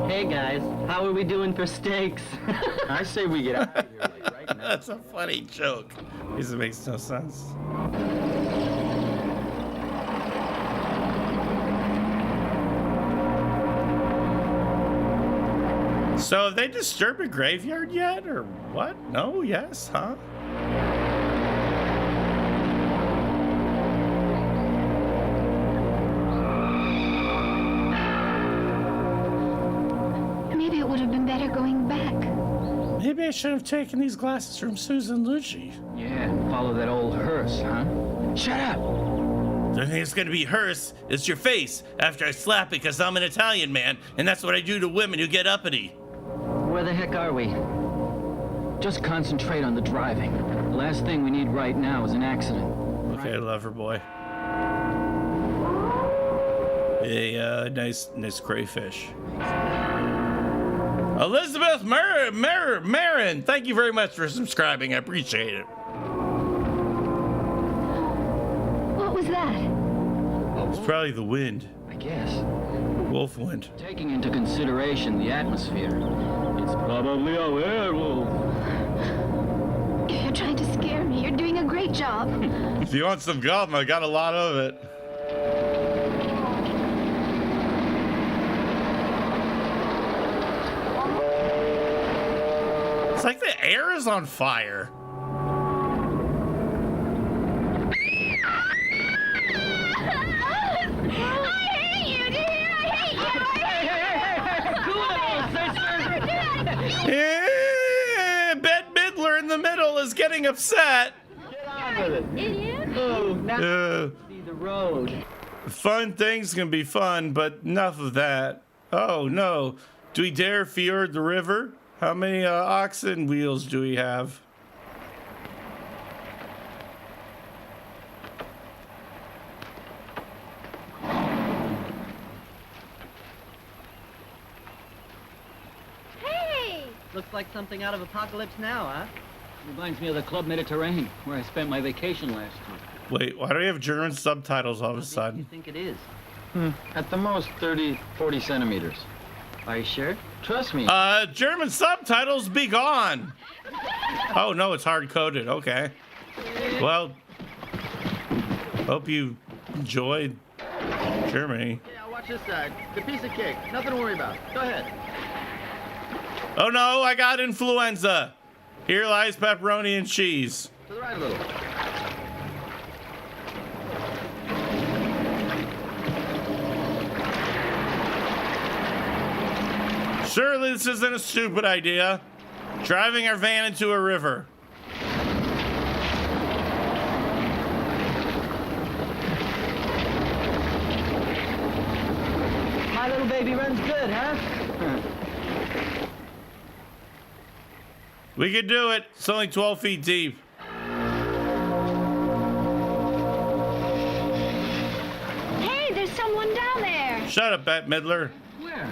Hey guys, how are we doing for steaks? I say we get out of here like right now. That's a funny joke. Because it makes no sense. So have they disturbed a graveyard yet, or what? No, yes, huh? Maybe it would have been better going back. Maybe I should have taken these glasses from Susan Lucci. Yeah, follow that old hearse, huh? Shut up! The thing that's gonna be hearse is your face after I slap it because I'm an Italian man, and that's what I do to women who get uppity. Where the heck are we? Just concentrate on the driving. The last thing we need right now is an accident. Okay, lover boy. A nice crayfish. Elizabeth Marin, thank you very much for subscribing. I appreciate it. What was that? It's probably the wind. I guess. Wolf wind. Taking into consideration the atmosphere, it's probably a werewolf. If you're trying to scare me, you're doing a great job. If you want some gum, I got a lot of it. It's like the air is on fire. Yeah, Bette Midler in the middle is getting upset. Get on with it. Idiot. Oh, now see the road. Fun things can be fun, but enough of that. Oh no. Do we dare fjord the river? How many oxen wheels do we have? Hey! Looks like something out of Apocalypse Now, huh? Reminds me of the Club Mediterranean, where I spent my vacation last year. Wait, why do we have German subtitles all of a What do you sudden? think it is? At the most 30, 40 centimeters. Are you sure? Trust me. German subtitles be gone. Oh no, it's hard coded. Okay. Well, hope you enjoyed Germany. Yeah, watch this side. The piece of cake. Nothing to worry about. Go ahead. Oh no, I got influenza. Here lies pepperoni and cheese. To the right a little. Surely this isn't a stupid idea. Driving our van into a river. My little baby runs good, huh? We could do it. It's only 12 feet deep. Hey, there's someone down there. Shut up, Bette Midler. Where?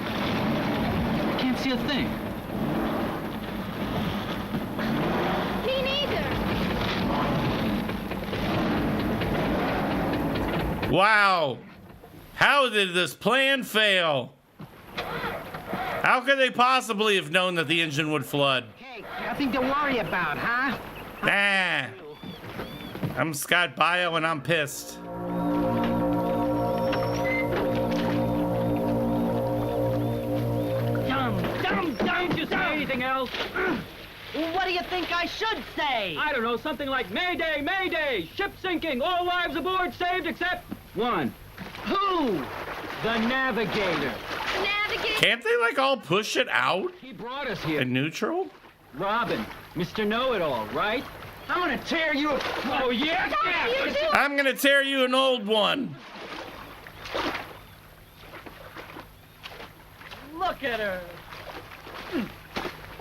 I can't see a thing. Me neither. Wow. How did this plan fail? How could they possibly have known that the engine would flood? Hey, nothing to worry about, huh? Nah. I'm Scott Bio and I'm pissed. Don't you say anything else? What do you think I should say? I don't know, something like Mayday, Mayday! Ship sinking! All lives aboard saved except one. Who? The navigator. Navigate. Can't they like all push it out He brought us here. in neutral? Robin, Mr. Know-It-All, right? I'm gonna tear you. Oh, yeah? You do. I'm gonna tear you an old one. Look at her.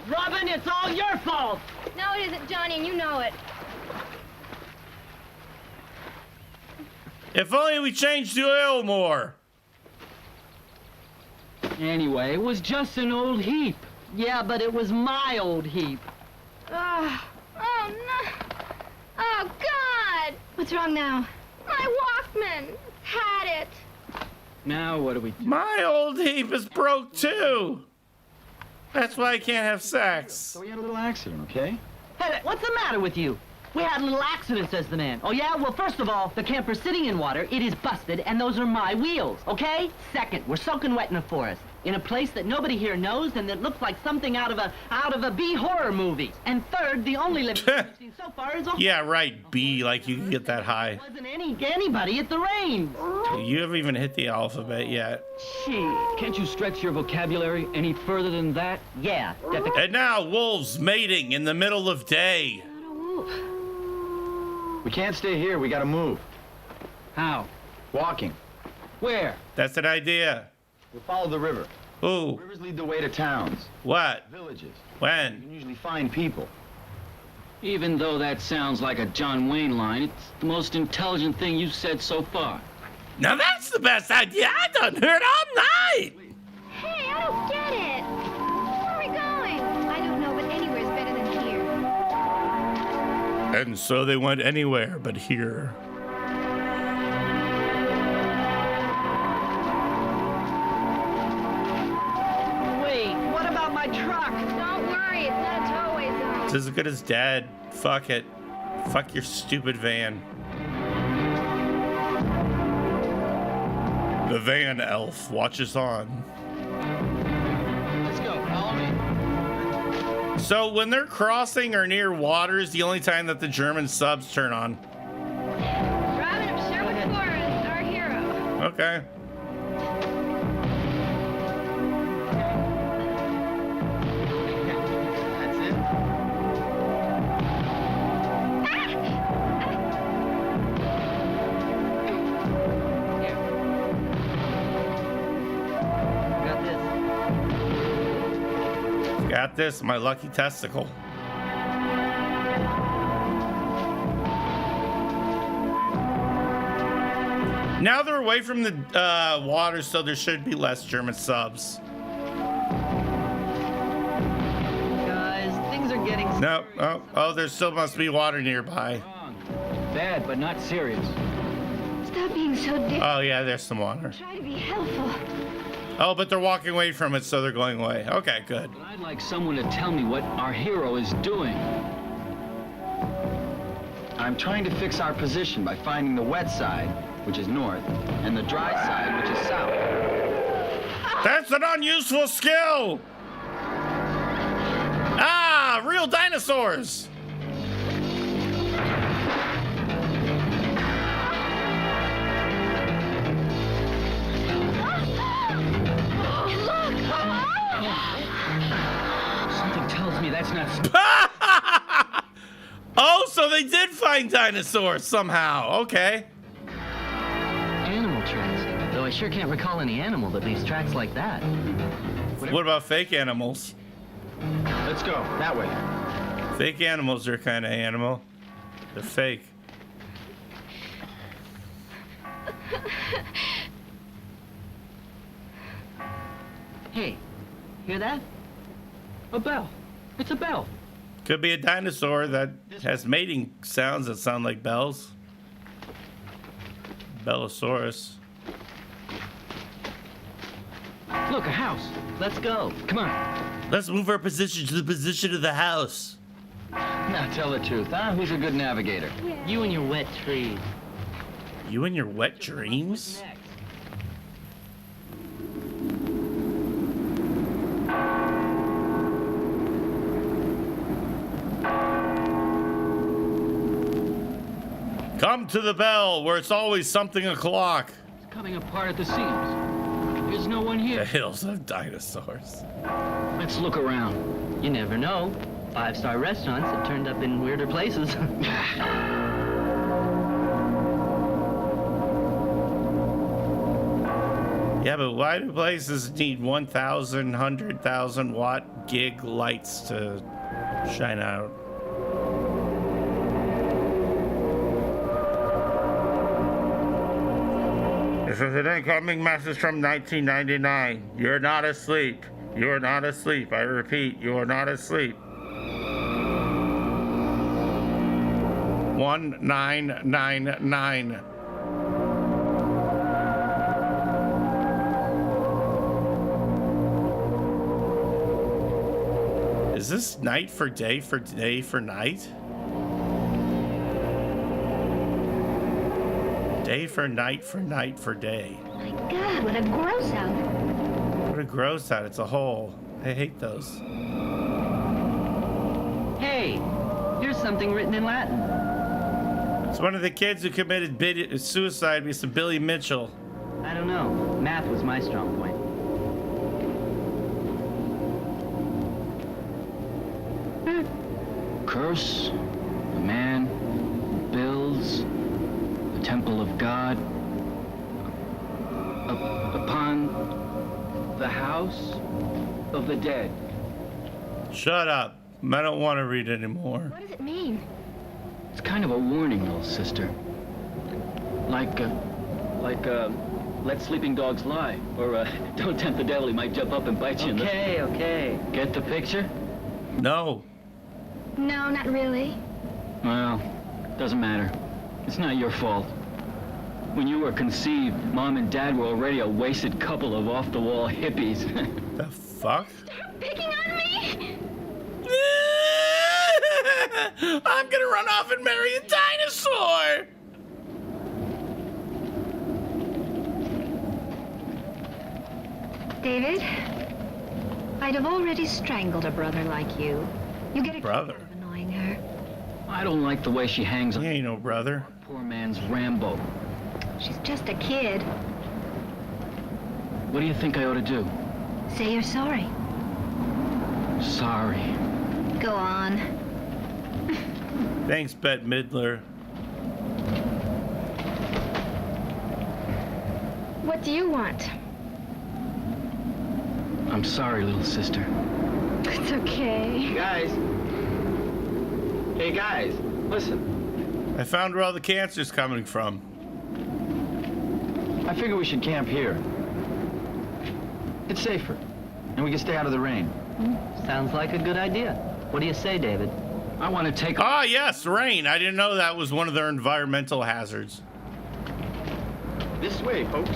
Robin, it's all your fault. No, it isn't, Johnny, and you know it. If only we changed the oil more. Anyway, it was just an old heap. Yeah, but it was my old heap. Oh, no. Oh, God. What's wrong now? My Walkman. Had it. Now what do we do? My old heap is broke too. That's why I can't have sex. So we had a little accident, okay? Hey, what's the matter with you? We had a little accident, says the man. Oh, yeah? Well, first of all, the camper's sitting in water. It is busted, and those are my wheels, okay? Second, we're soaking wet in a forest, in a place that nobody here knows and that looks like something out of a B horror movie. And third, the only living thing we've seen so far is a Yeah, right, B, like you can get that high. wasn't anybody at the range. You haven't even hit the alphabet yet. Gee. Can't you stretch your vocabulary any further than that? Yeah, And now wolves mating in the middle of day. Not a wolf. We can't stay here. We gotta move. How? Walking. Where? That's an idea. We'll follow the river. Ooh, Rivers lead the way to towns, what? villages. You When? can usually find people. Even though that sounds like a John Wayne line, it's the most intelligent thing you've said so far. Now that's the best idea I done heard all night. Hey, I don't get it. Where are we going? I don't know, but anywhere's better than here. And so they went anywhere but here. Wait, what about my truck? Don't worry, it's not a towaway zone. It's as good as dead. Fuck it. Fuck your stupid van. The van elf watches on. Let's go. Follow me. So when they're crossing or near water is the only time that the German subs turn on. Driving up Sherwood Forest, our hero. Okay. That's it. Got this. Got this, my lucky testicle. Now they're away from the water, so there should be less German subs. Guys, things are getting No, oh, there still must be water nearby. Wrong. Bad, but not serious. Stop being so dick. Oh yeah, there's some water. Try to be helpful. Oh, but they're walking away from it, so they're going away. Okay, good. But I'd like someone to tell me what our hero is doing. I'm trying to fix our position by finding the wet side, which is north, and the dry side, which is south. That's an unuseful skill! Ah, real dinosaurs! Something tells me that's not... Oh, so they did find dinosaurs somehow. Okay. animal tracks. Though I sure can't recall any animal that leaves tracks like that. What about fake animals? Let's go. That way. Fake animals are kind of animal. They're fake. Hey, hear that? A bell. It's a bell. Could be a dinosaur that has mating sounds that sound like bells. Bellosaurus. Look, a house. Let's go. Come on. Let's move our position to the position of the house. Now tell the truth, huh? Who's a good navigator? You and your wet trees. You and your wet dreams? Next. Come to the bell, where it's always something o'clock. It's coming apart at the seams. There's no one The here. hills of dinosaurs. Let's look around. You never know. 5-star restaurants have turned up in weirder places. Yeah, but why do places need 1,000, 100,000 watt gig lights to shine out? This is an incoming message from 1999. You're not asleep. You're not asleep. I repeat, you are not asleep. 1999. Is this night for day for day for night? Day for night for night for day. My God, what a gross out. What a gross out. It's a hole. I hate those. Hey, here's something written in Latin. It's one of the kids who committed suicide, Mr. Billy Mitchell. I don't know. Math was my strong point. Curse, a man builds the temple of God upon the house of the dead. Shut up. I don't want to read anymore. What does it mean? It's kind of a warning, little sister. Like, let sleeping dogs lie. Or, don't tempt the devil, he might jump up and bite you in the... Okay. Get the picture? No. No, not really. Well, doesn't matter. It's not your fault. When you were conceived, Mom and Dad were already a wasted couple of off-the-wall hippies. The fuck? Stop picking on me! I'm gonna run off and marry a dinosaur! David, I'd have already strangled a brother like you. You get a Brother? kick out of annoying her. I don't like the way she hangs on He ain't no brother. poor man's Rambo. She's just a kid. What do you think I ought to do? Say you're sorry. Sorry. Go on. Thanks, Bette Midler. What do you want? I'm sorry, little sister. It's okay. Guys. Hey, guys, listen. I found where all the cancer's coming from. I figure we should camp here. It's safer, and we can stay out of the rain. Sounds like a good idea. What do you say, David? I want to take... Ah, yes, rain. I didn't know that was one of their environmental hazards. This way, folks.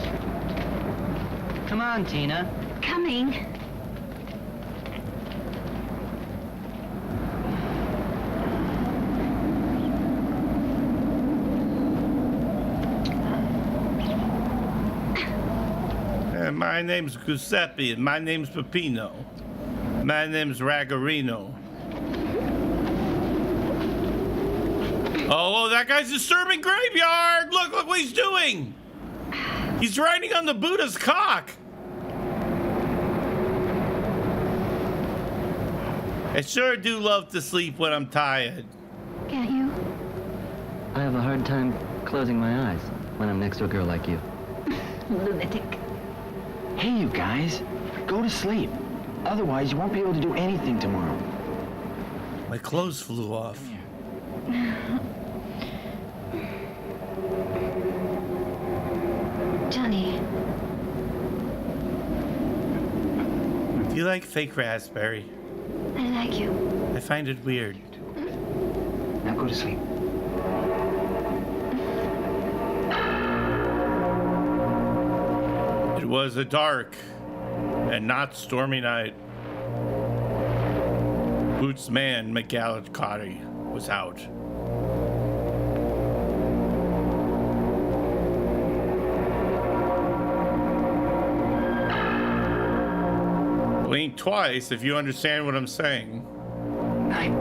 Come on, Tina. Coming. My name's Giuseppe, and my name's Peppino. My name's Ragorino. Oh, that guy's disturbing graveyard! Look what he's doing! He's riding on the Buddha's cock! I sure do love to sleep when I'm tired. Can't you? I have a hard time closing my eyes when I'm next to a girl like you. Lunatic. Hey, you guys. Go to sleep. Otherwise, you won't be able to do anything tomorrow. My clothes flew off. Johnny. Do you like fake raspberry? I like you. I find it weird. Now go to sleep. It was a dark and not Stormy Night. Boots man McGallicuddy was out. Blink twice if you understand what I'm saying. Night.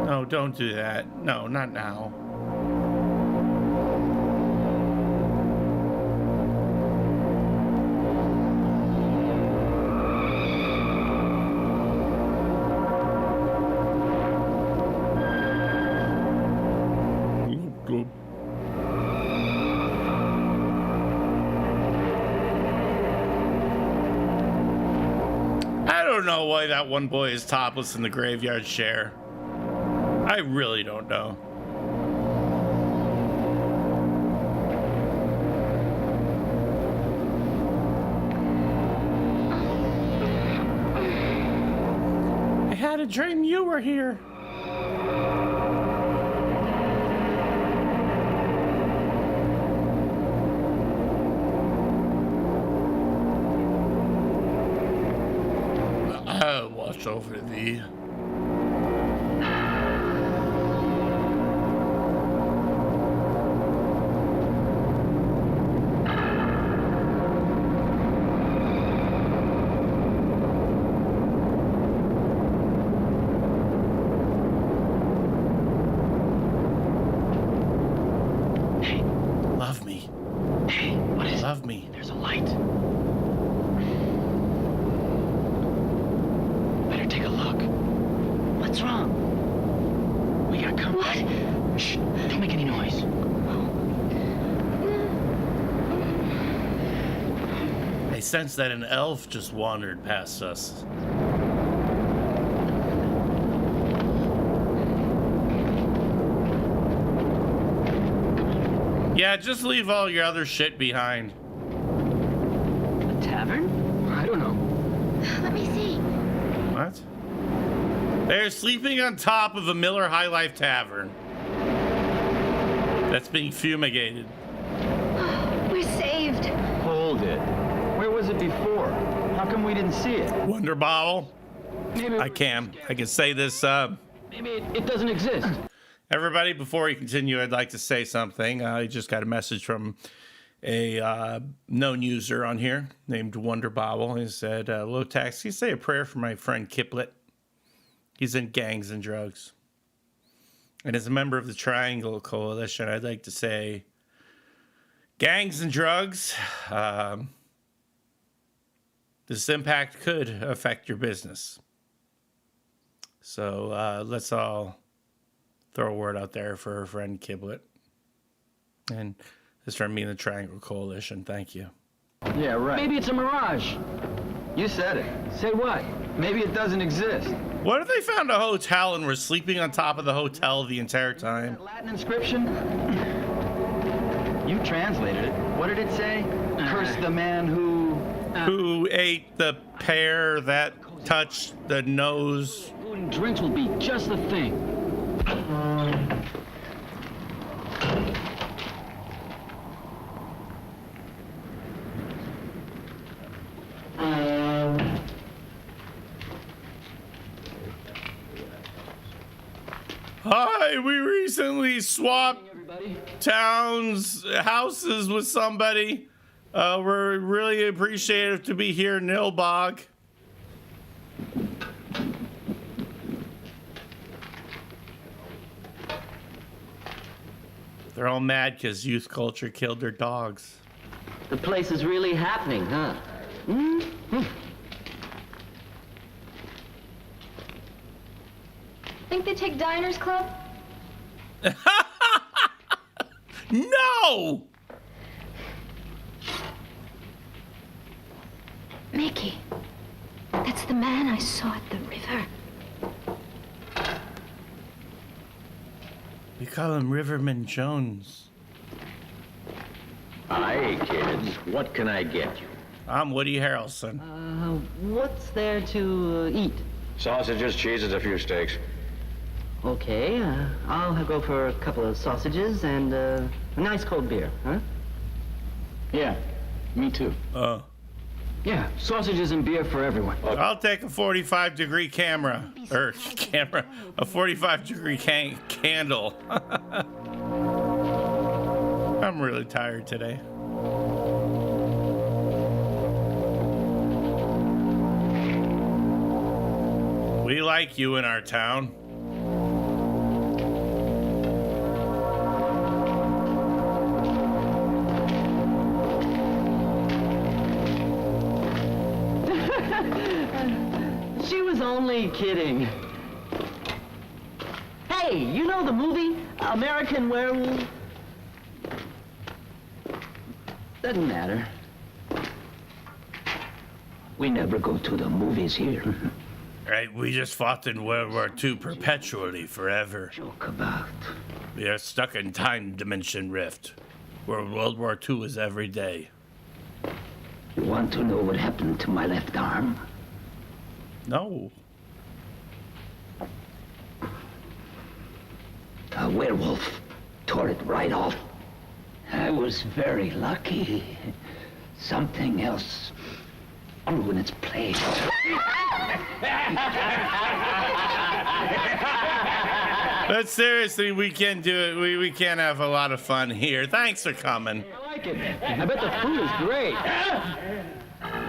No, don't do that. No, not now. I don't know why that one boy is topless in the graveyard share. I really don't know. I had a dream you were here. I'll watch over thee. Love me. Hey, what is Love me. There's a light. Better take a look. What's wrong? We got company. What? Shh, don't make any noise. I sense that an elf just wandered past us. Yeah, just leave all your other shit behind. A tavern? I don't know. Let me see. What? They're sleeping on top of a Miller High Life tavern that's being fumigated. We're saved. Hold it. Where was it before? How come we didn't see it? Wonder Bottle. Maybe I can say this. Maybe it doesn't exist. Everybody, before we continue, I'd like to say something. I just got a message from a known user on here named Wonder Bobble. He said, "Low tax, can you say a prayer for my friend Kiplet? He's in gangs and drugs. And as a member of the Triangle Coalition, I'd like to say, gangs and drugs, this impact could affect your business. So let's all throw a word out there for our friend Kiblet. And this is from me and the Triangle Coalition. Thank you." Yeah, right. Maybe it's a mirage. You said it. Say what? Maybe it doesn't exist. What if they found a hotel and were sleeping on top of the hotel the entire time? That Latin inscription? You translated it. What did it say? Curse the man Who ate the pear that touched the nose? Food and drinks will be just the thing. Hi, we recently swapped houses with somebody. We're really appreciative to be here, Nilbog. They're all mad because youth culture killed their dogs. The place is really happening, huh? Mm-hmm. Think they take Diners Club? No! Mickey, that's the man I saw at the river. We call him Riverman Jones. Hi, kids. What can I get you? I'm Woody Harrelson. What's there to eat? Sausages, cheeses, a few steaks. Okay, I'll go for a couple of sausages and a nice cold beer, huh? Yeah, me too. Yeah, sausages and beer for everyone. I'll take a 45-degree camera. A 45-degree candle. I'm really tired today. We like you in our town. She was only kidding. Hey, you know the movie American Werewolf? Doesn't matter. We never go to the movies here. Right, we just fought in World War II perpetually forever. Joke about. We are stuck in time dimension rift, where World War II is every day. You want to know what happened to my left arm? No. A werewolf tore it right off. I was very lucky. Something else grew in its place. But seriously, we can't do it. We can't have a lot of fun here. Thanks for coming. I like it. I bet the food is great.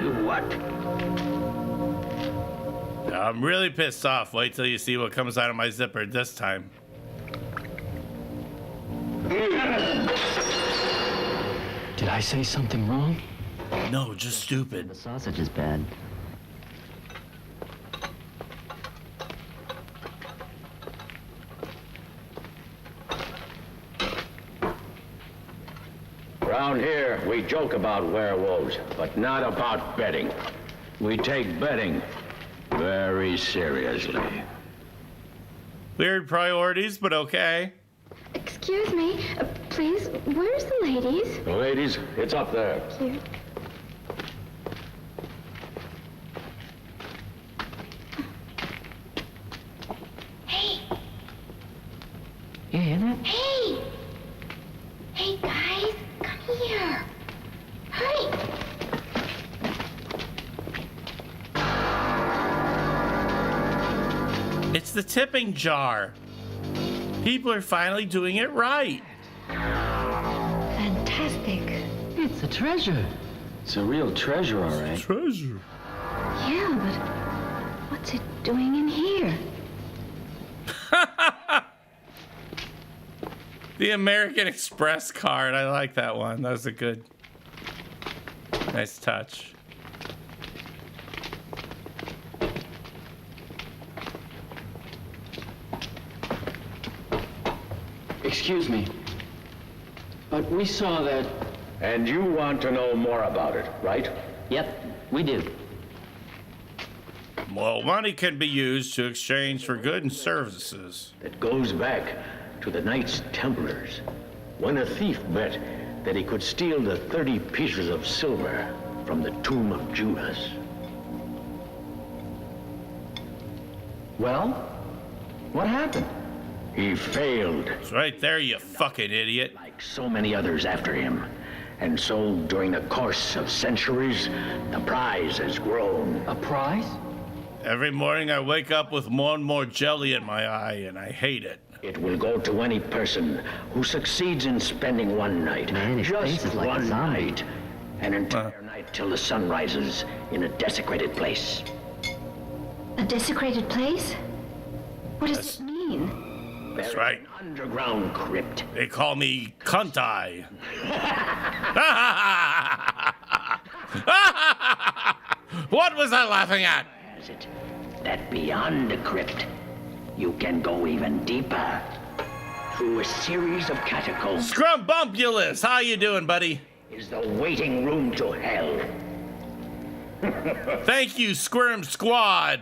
You what? I'm really pissed off. Wait till you see what comes out of my zipper this time. Did I say something wrong? No, just stupid. The sausage is bad. Around here, we joke about werewolves, but not about betting. We take betting very seriously. Weird priorities, but okay. Excuse me, please, where's the ladies? The ladies, it's up there. Thank you. Hey! Yeah, isn't it? Hey! Hey, guys, come here. Hurry! It's the tipping jar. People are finally doing it right. Fantastic. It's a treasure. It's a real treasure, all right. Treasure. Yeah, but what's it doing in here? The American Express card. I like that one. That was a good, nice touch. Excuse me, but we saw that. And you want to know more about it, right? Yep, we do. Well, money can be used to exchange for goods and services. It goes back to the Knights Templars, when a thief bet that he could steal the 30 pieces of silver from the tomb of Judas. Well, what happened? He failed, It's right there, you fucking idiot. like so many others after him. And so, during the course of centuries, the prize has grown. A prize? Every morning I wake up with more and more jelly in my eye, and I hate it. It will go to any person who succeeds in spending one night, Man, his face just is like a one zombie. night, an entire night till the sun rises in a desecrated place. A desecrated place? What does it mean? That's Buried right. in an underground crypt. They call me Cunt Eye. What was I laughing at? Has it that beyond the crypt, you can go even deeper through a series of catacombs. Scrumbumpulus, how you doing, buddy? Is the waiting room to hell. Thank you, Squirm Squad.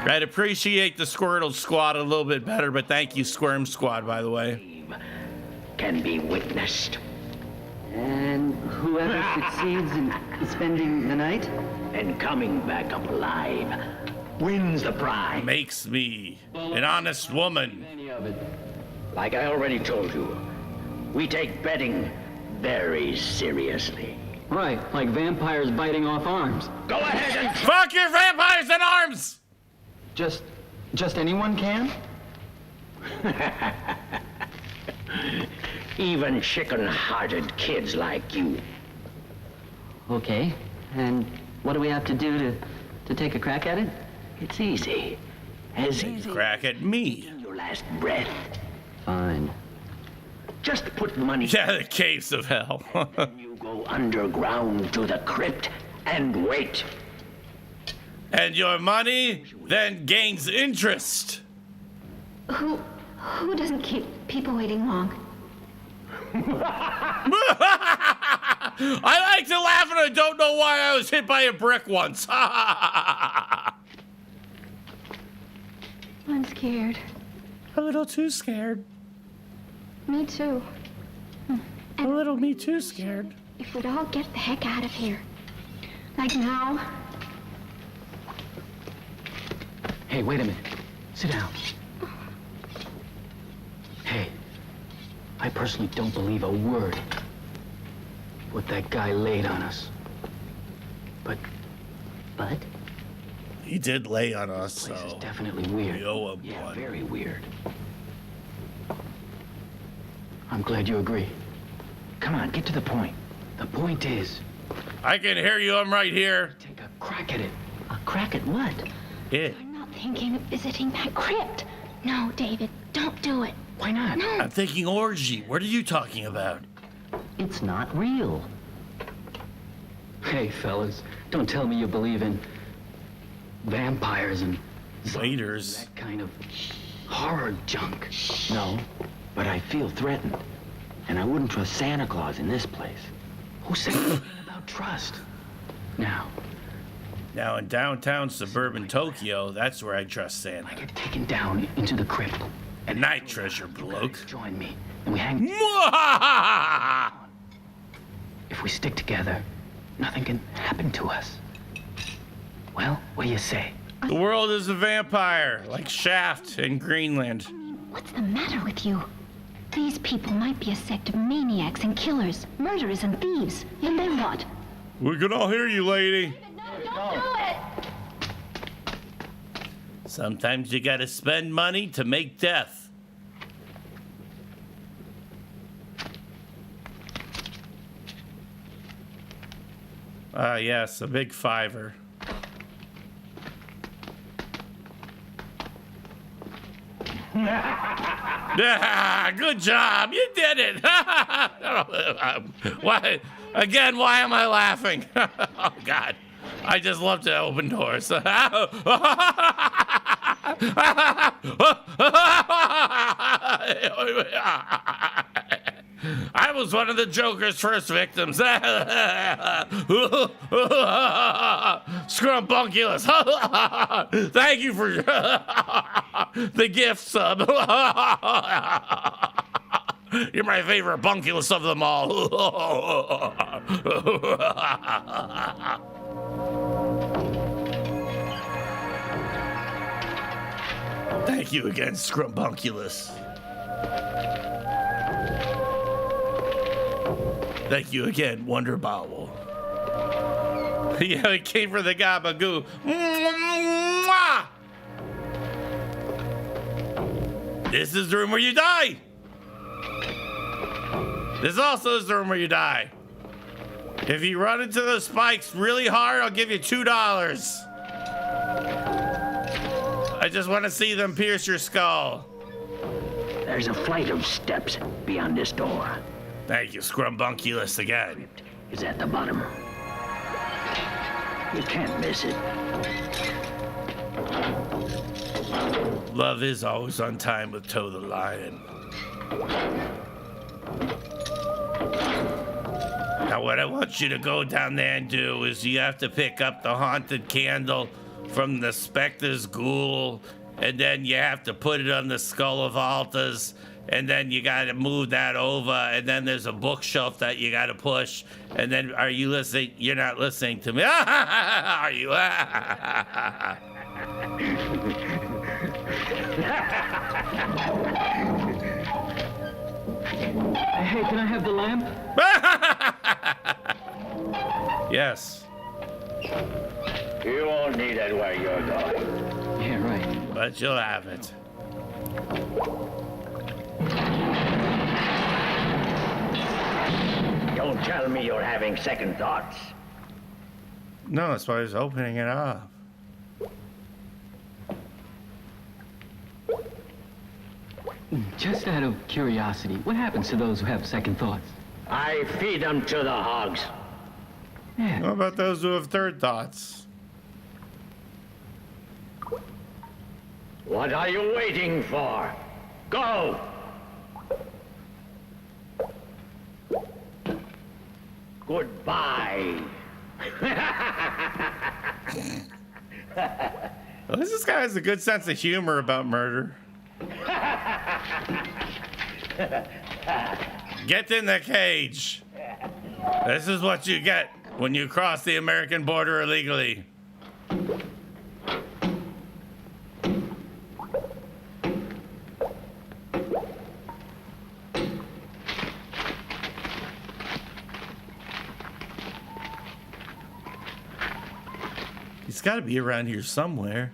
I'd appreciate the Squirtle Squad a little bit better, but thank you, Squirm Squad, by the way. Can be witnessed. And whoever succeeds in spending the night? And coming back up alive wins the prize. Makes me an honest woman. Any of it. Like I already told you, we take betting very seriously. Right, like vampires biting off arms. Go ahead and Fuck your vampires and arms! Just anyone can? even chicken-hearted kids like you. Okay, and what do we have to do to take a crack at it? It's easy. As easy Crack at me. as your last breath. Fine. Just put money. Yeah, the caves of hell. You go underground to the crypt and wait. And your money then gains interest. Who doesn't keep people waiting long? I like to laugh and I don't know why I was hit by a brick once. I'm scared. A little too scared. Me too. A little me too scared. If we'd all get the heck out of here. Like now. Hey, wait a minute. Sit down. Hey, I personally don't believe a word what that guy laid on us. But He did lay on us, this place is so definitely weird. we owe him Yeah, one. very weird. I'm glad you agree. Come on, get to the point. The point is, I can hear you. I'm right here. take a crack at it. A crack at what? It. I'm not thinking of visiting that crypt. No, David, don't do it. Why not? No. I'm thinking orgy. What are you talking about? It's not real. Hey, fellas, don't tell me you believe in vampires and Waiters. that kind of horror junk. No, but I feel threatened. And I wouldn't trust Santa Claus in this place. Who said anything about trust? Now, Now in downtown suburban Tokyo, that's where I trust Santa. I get taken down into the crypt. And night treasure, bloke. Join me, and we hang. If we stick together, nothing can happen to us. Well, what do you say? The world is a vampire, like Shaft in Greenland. What's the matter with you? These people might be a sect of maniacs and killers, murderers and thieves. And then what? We can all hear you, lady. Don't do it! Sometimes you gotta spend money to make death. Ah, yes, a big $5. Yeah, good job. You did it. Why? Again, why am I laughing? Oh, God. I just love to open doors. I was one of the Joker's first victims. Scrumbunculus. Thank you for the gift sub. You're my favorite bunculus of them all. Thank you again, Scrumbunculus. Thank you again, Wonder Bowel. Yeah, it came for the gabagoo. Mwah! This is the room where you die. This also is the room where you die. If you run into those spikes really hard, I'll give you $2. I just want to see them pierce your skull. There's a flight of steps beyond this door. Thank you, Scrumbunculus, again. Is at the bottom. You can't miss it. Love is always on time with Toe the Lion. Now, what I want you to go down there and do is you have to pick up the haunted candle from the Spectre's ghoul, and then you have to put it on the skull of Altas, and then you got to move that over, and then there's a bookshelf that you got to push, and then are you listening? You're not listening to me. Are you? Hey, can I have the lamp? Yes. You won't need it where you're going. Yeah, right. But you'll have it. Don't tell me you're having second thoughts. No, that's why I was opening it up. Just out of curiosity, what happens to those who have second thoughts? I feed them to the hogs. Yeah. What about those who have third thoughts? What are you waiting for? Go! Goodbye. At least this guy has a good sense of humor about murder. Get in the cage. This is what you get when you cross the American border illegally. He's got to be around here somewhere.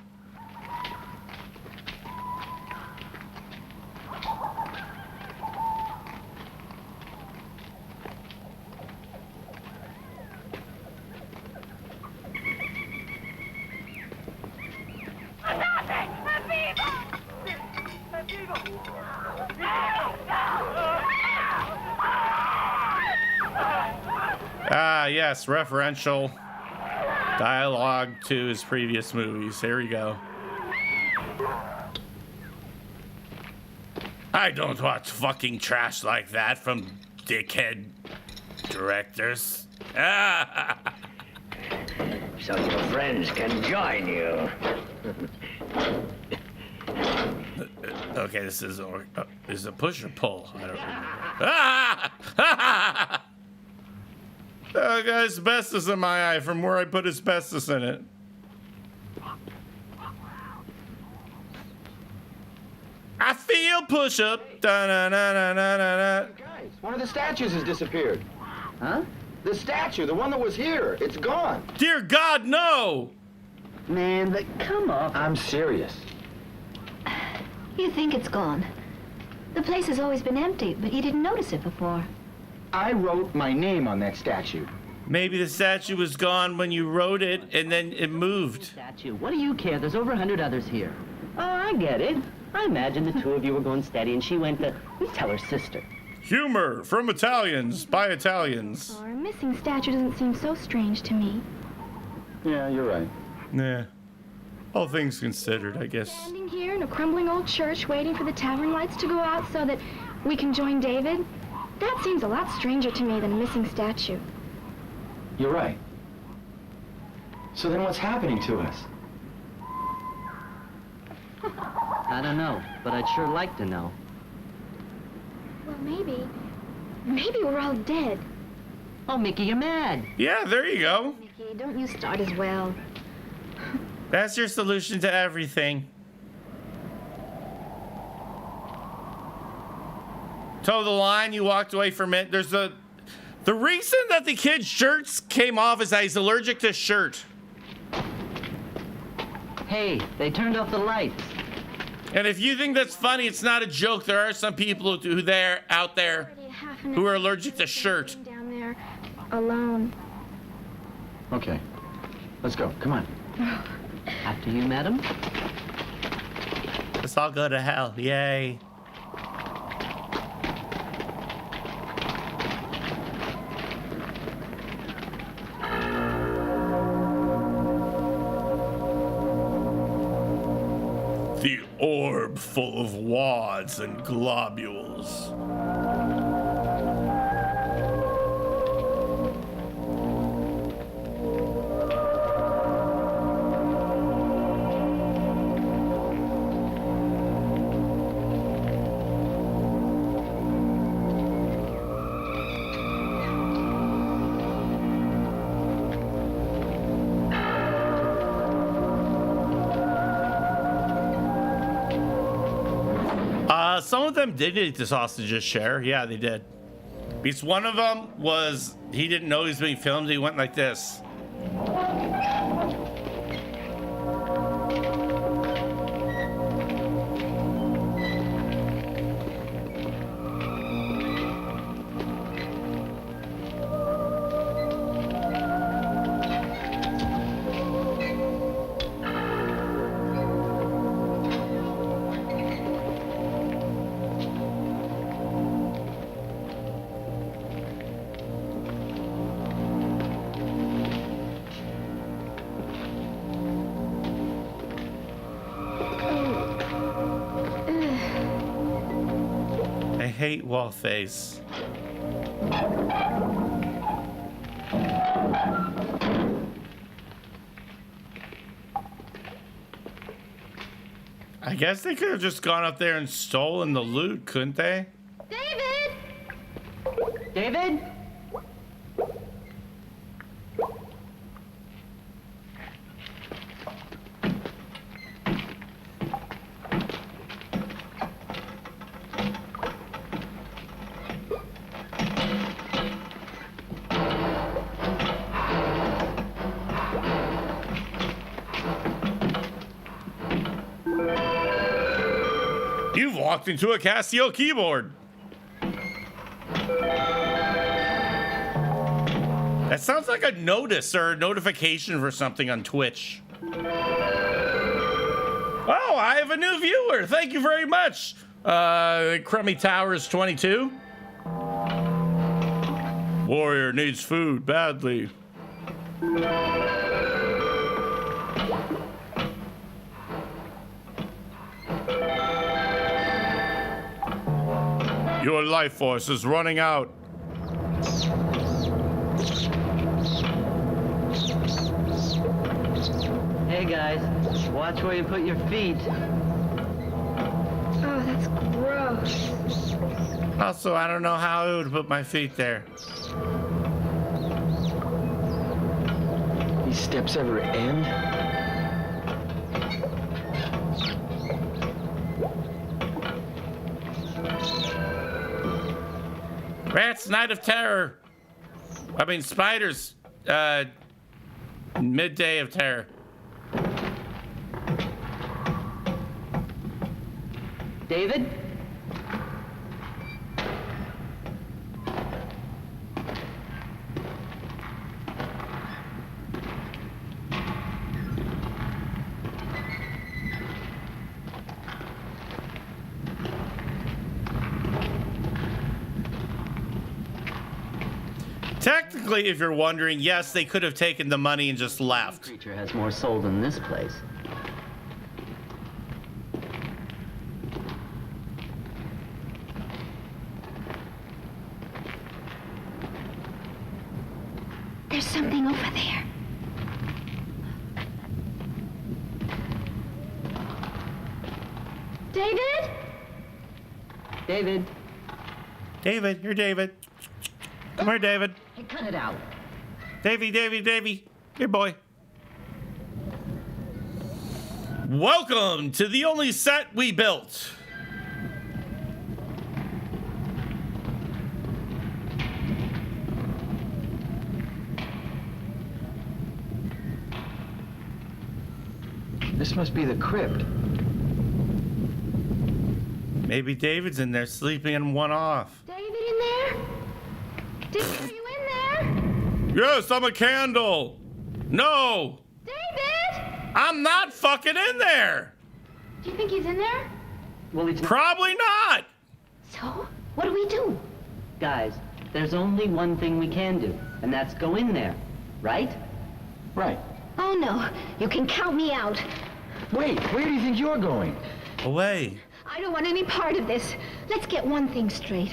Ah, yes, referential dialogue to his previous movies. Here we go. I don't watch fucking trash like that from dickhead directors. So your friends can join you. Okay, this is a push or pull. I don't remember. I got asbestos in my eye from where I put asbestos in it. I feel push up. Guys, one of the statues has disappeared. Huh? The statue, the one that was here, it's gone. Dear God, no! Man, come on. I'm serious. You think it's gone. The place has always been empty, but you didn't notice it before. I wrote my name on that statue. Maybe the statue was gone when you wrote it and then it moved. Statue. What do you care? There's over 100 others here. Oh, I get it. I imagine the two of you were going steady and she went to tell her sister. Humor from Italians by Italians. Our missing statue doesn't seem so strange to me. Yeah, you're right. Nah. All things considered, I guess. Standing here in a crumbling old church waiting for the tavern lights to go out so that we can join David, that seems a lot stranger to me than a missing statue. You're right. So then what's happening to us? I don't know, but I'd sure like to know. Well, maybe we're all dead. Oh, Mickey, you're mad. Yeah, there you go. Mickey, don't you start as well. That's your solution to everything. Toe the line, you walked away from it. There's the reason that the kid's shirts came off is that he's allergic to shirt. Hey, they turned off the lights. And if you think that's funny, it's not a joke. There are some people out there who are allergic to shirt. Down there, alone. Okay, let's go. Come on. After you, madam. Let's all go to hell. Yay. The orb full of wads and globules. some of them did eat the sausages, Cher. Yeah, they did. Because one of them was, he didn't know he was being filmed. He went like this. Hate wall face. I guess they could have just gone up there and stolen the loot, couldn't they? David! David? You've walked into a Casio keyboard. That sounds like a notice or a notification for something on Twitch. Oh, I have a new viewer. Thank you very much. Crummy Towers 22. Warrior needs food badly. Your life force is running out. Hey guys, watch where you put your feet. Oh, that's gross. Also, I don't know how I would put my feet there. These steps ever end? Rats, Night of Terror. I mean, Spiders, Midday of Terror. David? Technically, if you're wondering, yes, they could have taken the money and just left. This creature has more soul than this place. There's something over there. David? David? David, you're David. Come here, David. Hey, cut it out. Davy. Here, boy. Welcome to the only set we built. This must be the crypt. Maybe David's in there sleeping in one off. David in there? David, are you in there? Yes, I'm a candle. No. David? I'm not fucking in there. Do you think he's in there? Well, he's Probably not. So, what do we do? Guys, there's only one thing we can do, and that's go in there, right? Right. Oh no, you can count me out. Wait, where do you think you're going? Away. I don't want any part of this. Let's get one thing straight.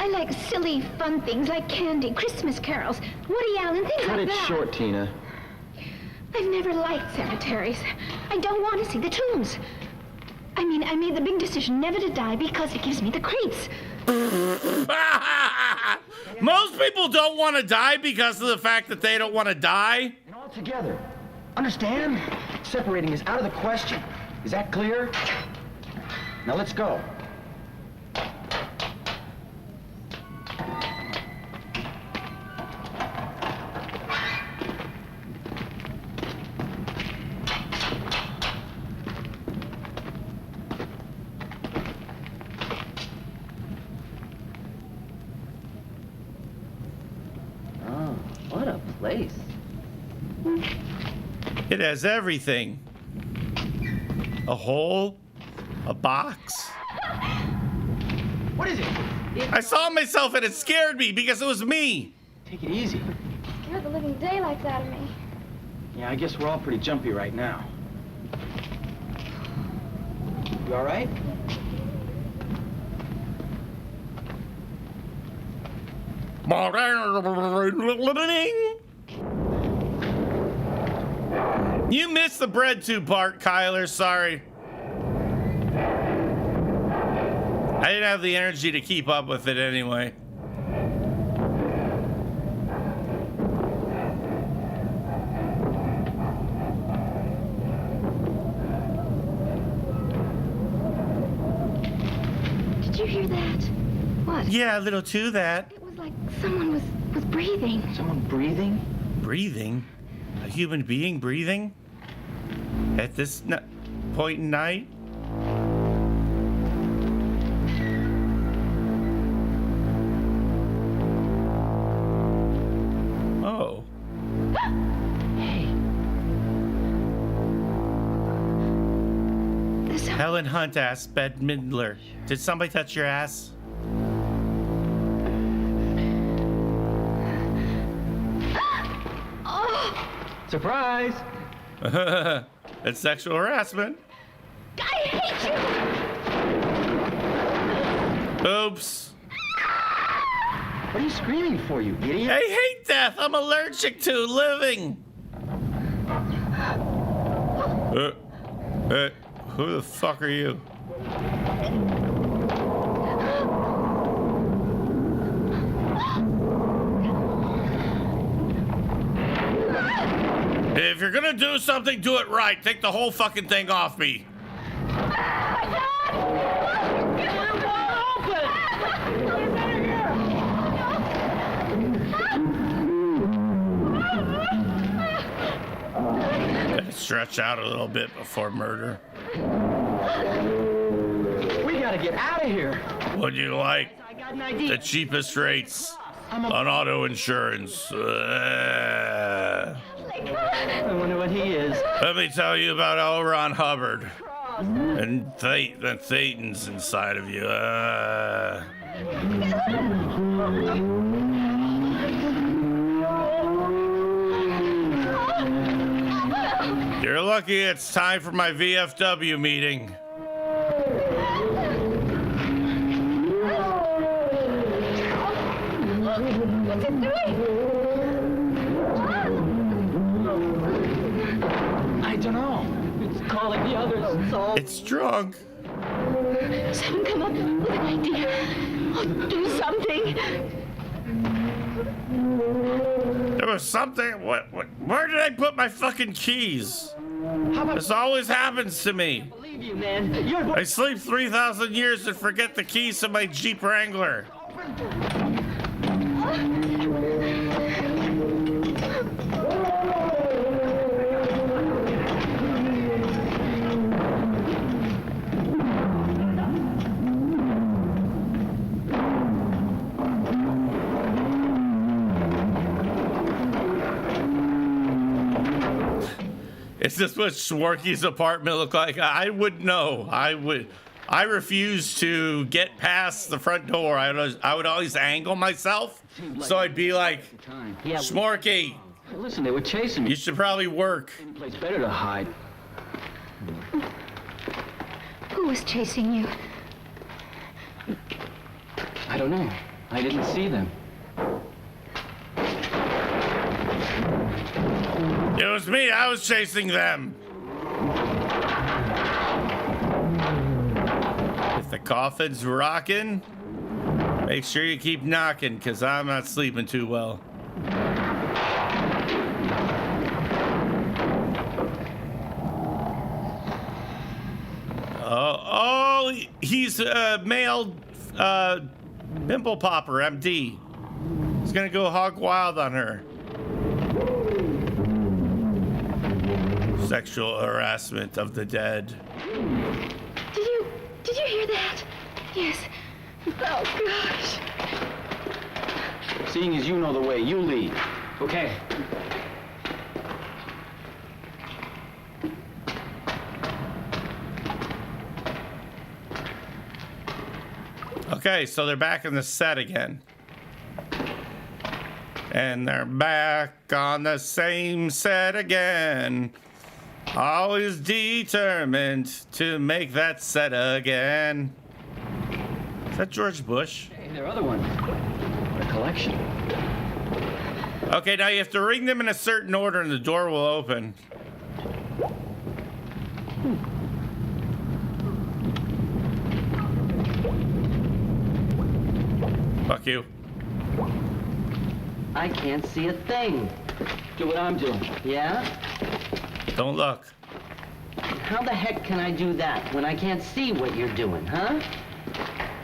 I like silly, fun things like candy, Christmas carols, Woody Allen, things Cut like it that. short, Tina. I've never liked cemeteries. I don't want to see the tombs. I mean, I made the big decision never to die because it gives me the creeps. Most people don't want to die because of the fact that they don't want to die. And all together. Understand? Separating is out of the question. Is that clear? Now let's go. place. It has everything. A hole, a box. What is it? I saw myself and it scared me because it was me. Take it easy. Scared the living daylights out of me. Yeah, I guess we're all pretty jumpy right now. You all right? You missed the BREADTUBE part, Kyler. Sorry. I didn't have the energy to keep up with it anyway. Did you hear that? What? Yeah, a little to that. It was like someone was breathing. Someone breathing? Breathing? A human being breathing? At this point in night? Oh. Hey. Helen Hunt asked Bette Midler, did somebody touch your ass? Surprise! It's sexual harassment. I hate you! Oops. What are you screaming for, you idiot? I hate death. I'm allergic to living. Who the fuck are you? If you're gonna do something, do it right. Take the whole fucking thing off me. Stretch out a little bit before murder. We gotta get out of here. Would you like the cheapest rates on auto insurance? I wonder what he is. Let me tell you about L. Ron Hubbard and the Thetans inside of you. You're lucky it's time for my VFW meeting. What's it doing? I don't know. It's calling the others. So It's drunk. Someone come up with an idea. Oh, do something. There was something. Where did I put my fucking keys? This always happens to me. Believe you, man. You're I sleep 3,000 years and forget the keys to my Jeep Wrangler. Is this what Schwarky's apartment looked like? I would know. I refuse to get past the front door. I would always angle myself. So I'd be like, Schwarky, listen, they were chasing me. you should probably work. Any place better to hide. Who was chasing you? I don't know. I didn't see them. It was me. I was chasing them. If the coffin's rocking, make sure you keep knocking, because I'm not sleeping too well. Oh, he's a male pimple popper, MD. He's going to go hog wild on her. Sexual harassment of the dead. Did you hear that? Yes. Oh, gosh. Seeing as you know the way, you lead. Okay. Okay, so they're back in the set again. And they're back on the same set again. Always determined to make that set again. Is that George Bush? Hey, there are other ones. What a collection. Okay, now you have to ring them in a certain order and the door will open. Fuck you. I can't see a thing. Do what I'm doing. Yeah? Don't look. How the heck can I do that when I can't see what you're doing, huh?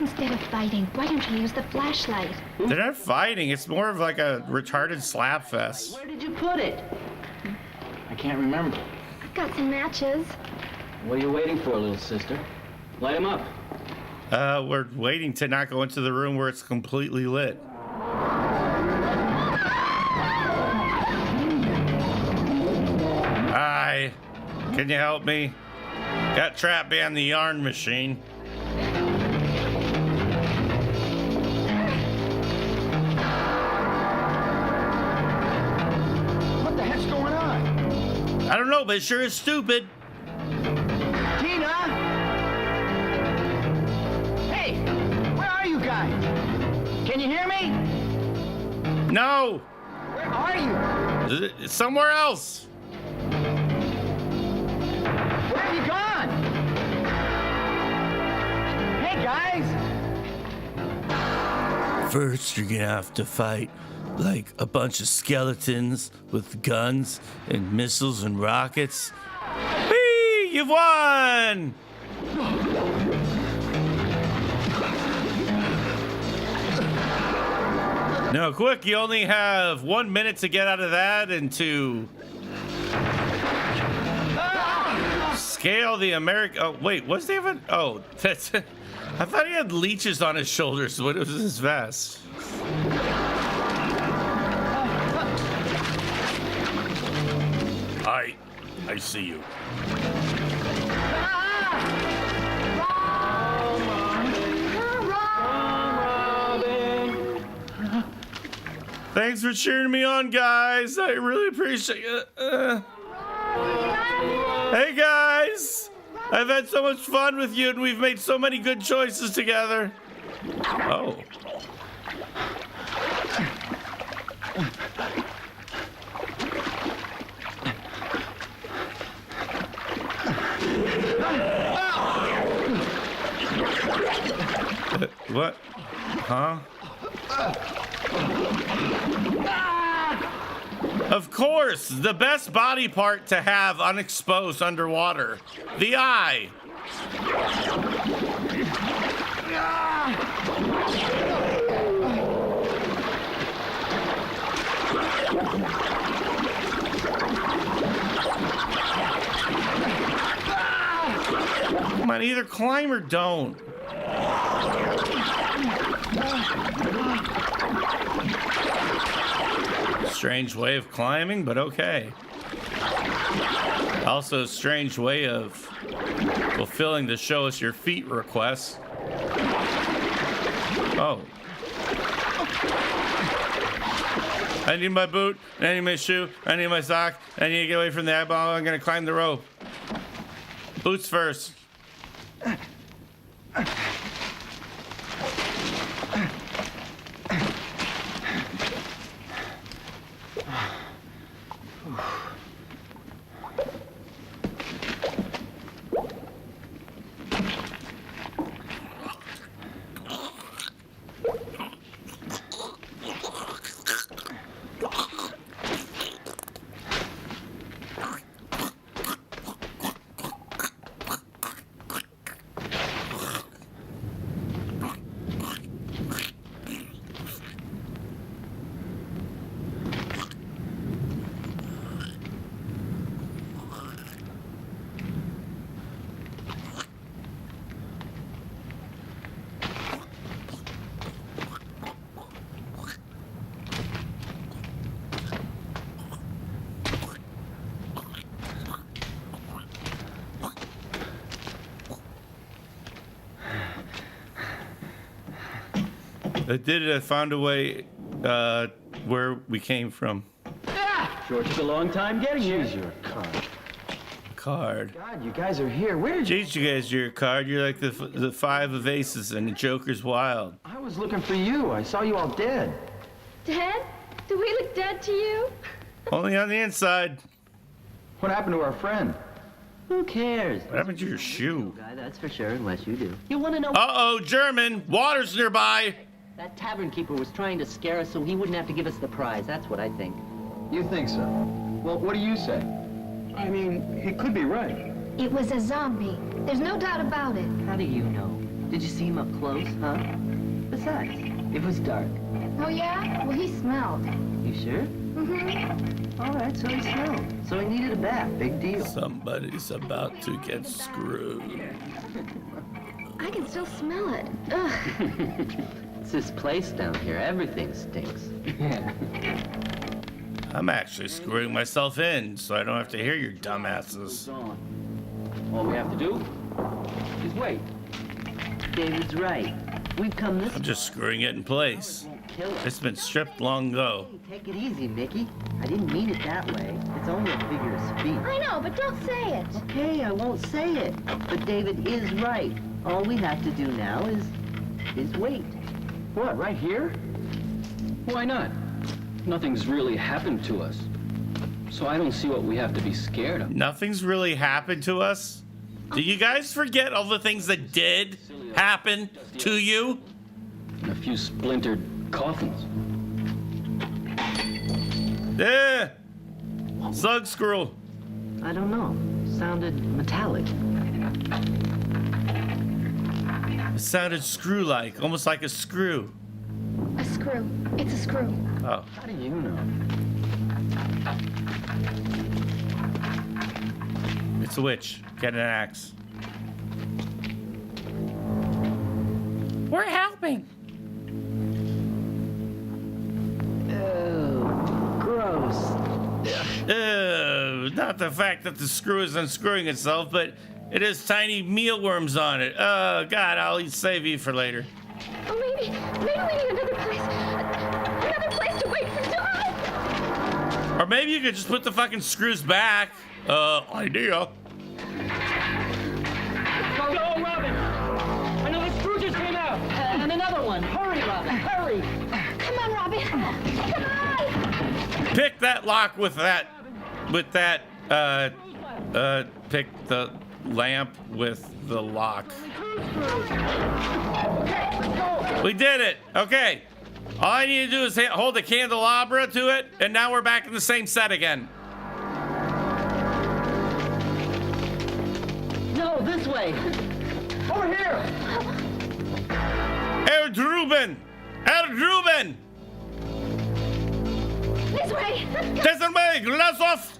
Instead of fighting, why don't you use the flashlight? They're not fighting. It's more of like a retarded slap fest. Where did you put it? I can't remember. I've got some matches. What are you waiting for, little sister? Light them up. We're waiting to not go into the room where it's completely lit. Hi, can you help me? Got trapped behind the yarn machine. What the heck's going on? I don't know, but it sure is stupid. Tina! Hey, where are you guys? Can you hear me? No, Where are you? somewhere else. Where have you gone? Hey, guys! First, you're gonna have to fight like a bunch of skeletons with guns and missiles and rockets. Whee! You've won! No, quick, you only have 1 minute to get out of that and to scale the American. Oh, wait, what's the even? Oh, that's. I thought he had leeches on his shoulders. What was his vest? I see you. Thanks for cheering me on, guys. I really appreciate it. Hey, guys. I've had so much fun with you, and we've made so many good choices together. Oh. What? Huh? Of course, the best body part to have unexposed underwater. The eye. Come on, either climb or don't. Strange way of climbing, but okay. Also a strange way of fulfilling the show us your feet request. Oh. I need my boot, I need my shoe, I need my sock, I need to get away from the eyeball, I'm gonna climb the rope. Boots first. I did it. I found a way where we came from. Sure took a long time getting here. Here's your Card. God, you guys are here. Where did you... Jeez, you guys, your card. You're like the five of aces and the Joker's wild. I was looking for you. I saw you all dead. Dead? Do we look dead to you? Only on the inside. What happened to our friend? Who cares? What happened to your shoe? Guy, that's for sure, unless you do. You want to know? Uh-oh, German. Water's nearby. That tavern keeper was trying to scare us so he wouldn't have to give us the prize. That's what I think. You think so? Well, what do you say? I mean, he could be right. It was a zombie. There's no doubt about it. How do you know? Did you see him up close, huh? Besides, it was dark. Oh, yeah? Well, he smelled. You sure? Mm-hmm. All right, so he smelled. So he needed a bath. Big deal. Somebody's about to get screwed. I can still smell it. Ugh. It's this place down here. Everything stinks. I'm actually screwing myself in, so I don't have to hear your dumbasses. All we have to do is wait. David's right. We've come this I'm just screwing it in place. won't kill us. It's been stripped long ago. Hey, take it easy, Mickey. I didn't mean it that way. It's only a figure of speech. I know, but don't say it. Okay, I won't say it. But David is right. All we have to do now is wait. What, right here? Why not? Nothing's really happened to us. So I don't see what we have to be scared of. Nothing's really happened to us. Do you guys forget all the things that did happen to you? A few splintered coffins. Yeah. Slug squirrel. I don't know. Sounded metallic. It sounded screw-like, almost like a screw. A screw. It's a screw. Oh. How do you know? It's a witch. Get an axe. We're helping. Oh, gross. Not the fact that the screw is unscrewing itself, but it has tiny mealworms on it. Oh, God, I'll save you for later. Oh, maybe we need another place. Another place to wait for Dad. Or maybe you could just put the fucking screws back. Idea. Go, Robin! Another screw just came out! And another one. Hurry, Robin, hurry. Come on, Robin. Come on. Pick that lock with that, pick the lamp with the lock. We did it. Okay. All I need to do is hold the candelabra to it, and now we're back in the same set again. No, this way. Over here! Erdruben! Erdruben! This way. Diesen Weg! Lass off!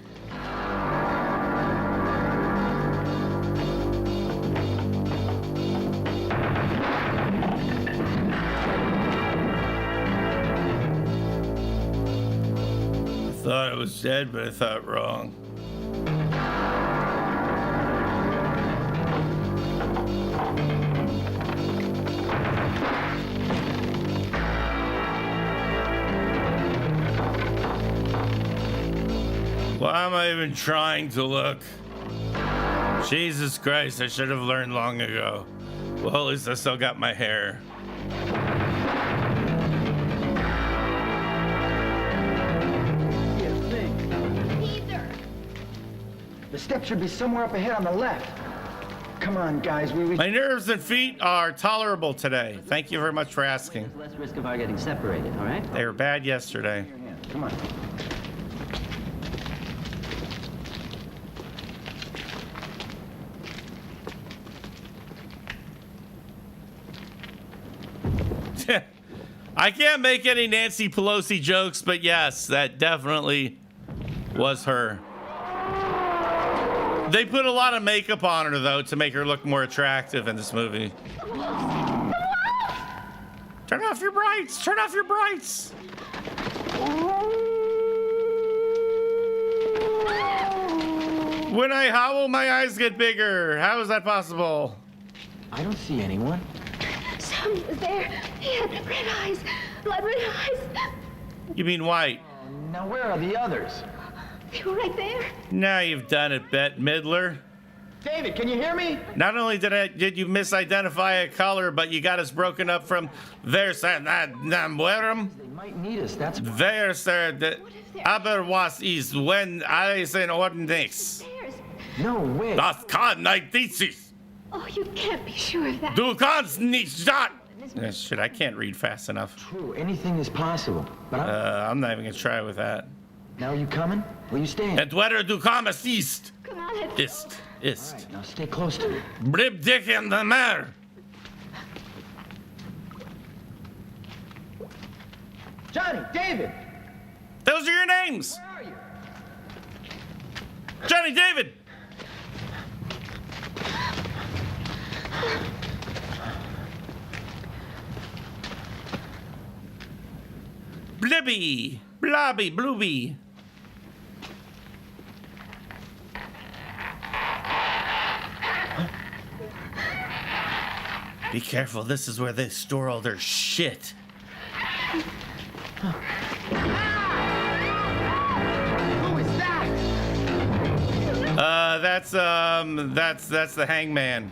I thought it was dead, but I thought wrong. Why am I even trying to look? Jesus Christ, I should have learned long ago. Well, at least I still got my hair. Neither. The steps should be somewhere up ahead on the left. Come on, guys, My nerves and feet are tolerable today. Thank you very much for asking. There's less risk of our getting separated, all right? They were bad yesterday. Come on. I can't make any Nancy Pelosi jokes, but yes, that definitely was her. They put a lot of makeup on her, though, to make her look more attractive in this movie. Turn off your brights! Turn off your brights! When I howl, my eyes get bigger. How is that possible? I don't see anyone. Somebody was there. He had red eyes. Blood red eyes. You mean white? Now where are the others? They were right there. Now you've done it, Bette Midler. David, can you hear me? Not only did you misidentify a color, but you got us broken up from there's They might need us, that's why. there's the aber was ist when alles in Ordnung ist. No way. Das kann nicht dieses. Oh, you can't be sure of that. Du kannst nicht das. Shit, I can't read fast enough. True, anything is possible. But I'm not even gonna try with that. Now are you coming? Or you staying? Entweder du kommst ist. Come on, Ed. Ist. All right, now stay close to me. Blib dick in the Meer. Johnny, David! Those are your names. Where are you? Johnny, David. Blibby, blobby, blooby. Be careful, this is where they store all their shit. Who is that? That's the hangman.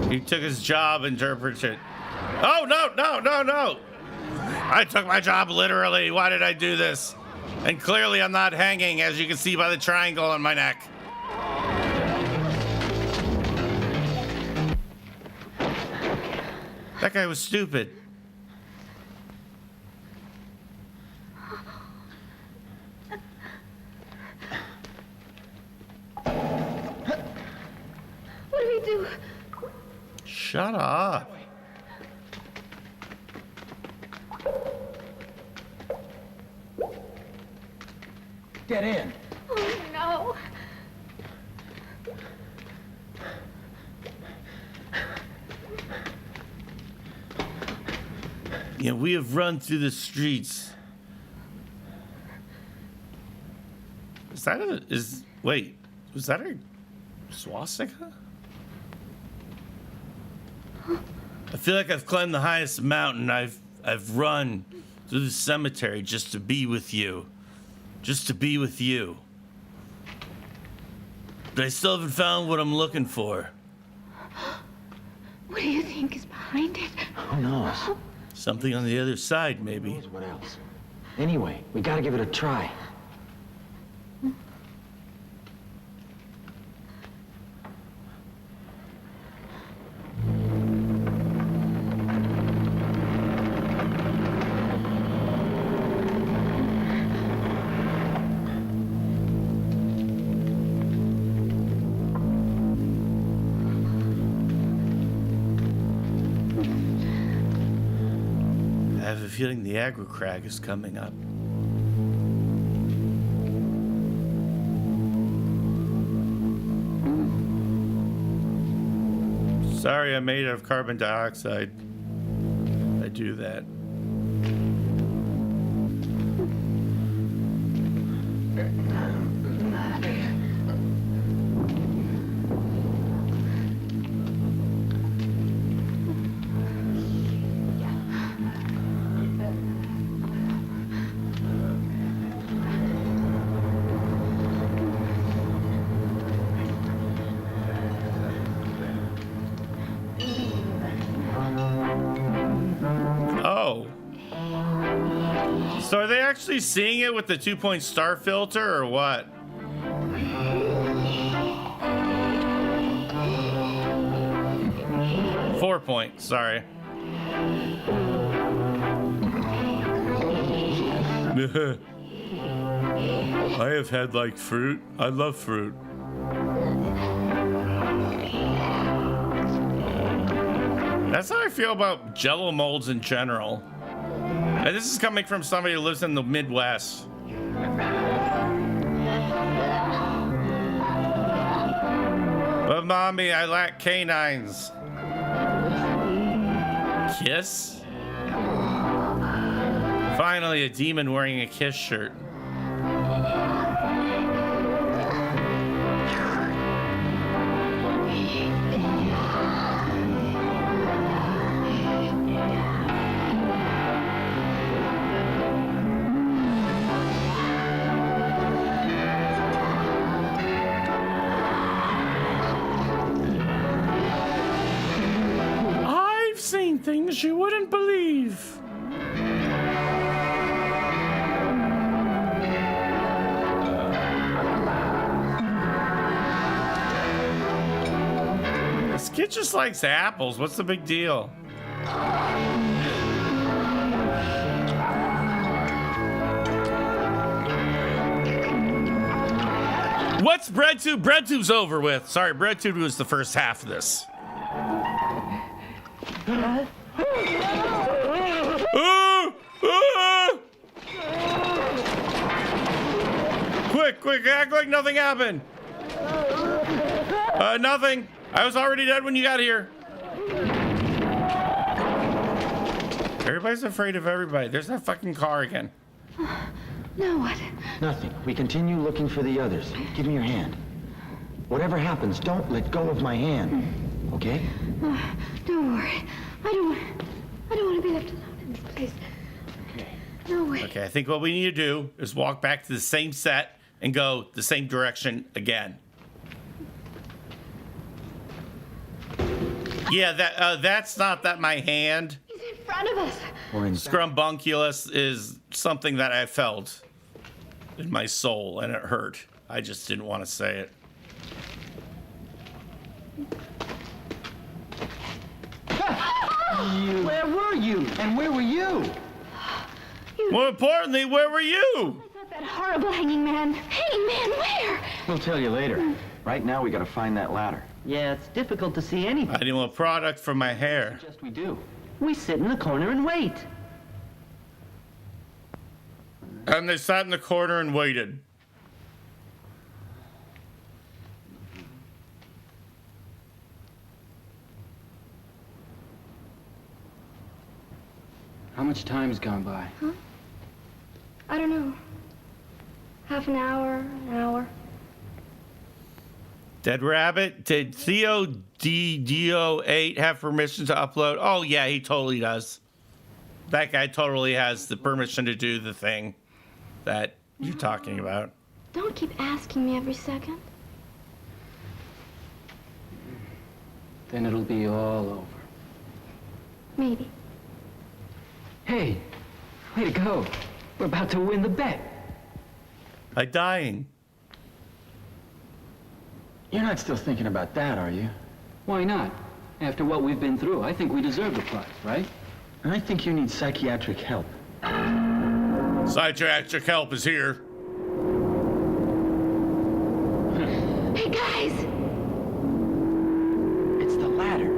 He took his job interpreted. Oh, no. I took my job literally. Why did I do this? And clearly I'm not hanging, as you can see by the triangle on my neck. That guy was stupid. What do we do? Shut up. Get in. Oh, no. Yeah, we have run through the streets. Wait, was that a swastika? I feel like I've climbed the highest mountain. I've run through the cemetery just to be with you. Just to be with you. But I still haven't found what I'm looking for. What do you think is behind it? Who knows? Something on the other side, Who maybe. knows what else? Anyway, we gotta give it a try. I have a feeling the aggro crag is coming up. Sorry, I'm made of carbon dioxide. I do that. Oh. So are they actually seeing it with the 2-point star filter or what? Four point, sorry. I have had like fruit. I love fruit. That's how I feel about Jell-O molds in general. And this is coming from somebody who lives in the Midwest. But mommy, I lack canines. Kiss? Finally, a demon wearing a Kiss shirt. things you wouldn't believe. This kid just likes apples. What's the big deal? What's BreadTube? BreadTube's over with. Sorry, BreadTube was the first half of this. Quick, act like nothing happened. Nothing. I was already dead when you got here. Everybody's afraid of everybody. There's that fucking car again. Now what? Nothing. We continue looking for the others. Give me your hand. Whatever happens, don't let go of my hand. Okay? Don't worry. I don't want to be left alone in this place. Okay. No way. Okay, I think what we need to do is walk back to the same set and go the same direction again. Yeah, that's not that my hand. He's in front of us. Scrumbunculus is something that I felt in my soul, and it hurt. I just didn't want to say it. Where were you? And where were you? More importantly, where were you? I thought that horrible hanging man. Hanging man, where? We'll tell you later. Right now, we gotta find that ladder. Yeah, it's difficult to see anything. I didn't want product for my hair. Just we do. We sit in the corner and wait. And they sat in the corner and waited. How much time's gone by? Huh? I don't know. Half an hour, an hour. Dead Rabbit, did Theo DDO8 have permission to upload? Oh, yeah, he totally does. That guy totally has the permission to do the thing that you're talking about. Don't keep asking me every second. Then it'll be all over. Maybe. Hey, way to go. We're about to win the bet. By dying. You're not still thinking about that, are you? Why not? After what we've been through, I think we deserve the prize, right? And I think you need psychiatric help. Psychiatric help is here. Hey, guys! It's the ladder.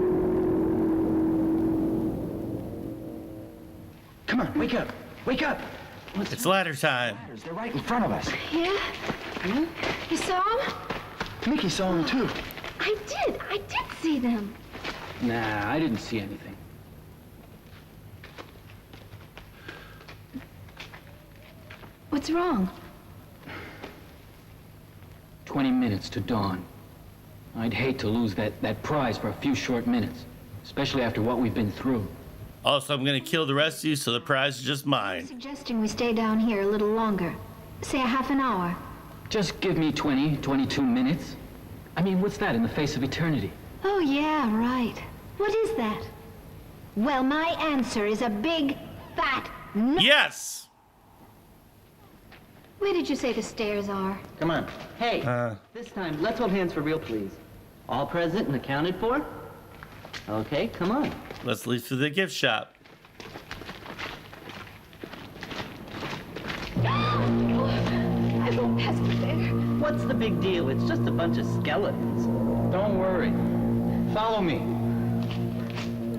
Come on, wake up. Wake up. It's ladder time. Ladders, they're right in front of us. Yeah? You saw him? Mickey saw them too. I did see them. Nah, I didn't see anything. What's wrong? 20 minutes to dawn. I'd hate to lose that prize for a few short minutes, especially after what we've been through. Also, I'm gonna kill the rest of you, so the prize is just mine. Suggesting we stay down here a little longer. Say a half an hour. Just give me 20, 22 minutes. I mean, what's that in the face of eternity? Oh, yeah, right. What is that? Well, my answer is a big, fat no. Yes! Where did you say the stairs are? Come on. Hey, this time, let's hold hands for real, please. All present and accounted for? Okay, come on. Let's leave for the gift shop. I won't pass through there. What's the big deal? It's just a bunch of skeletons. Don't worry. Follow me.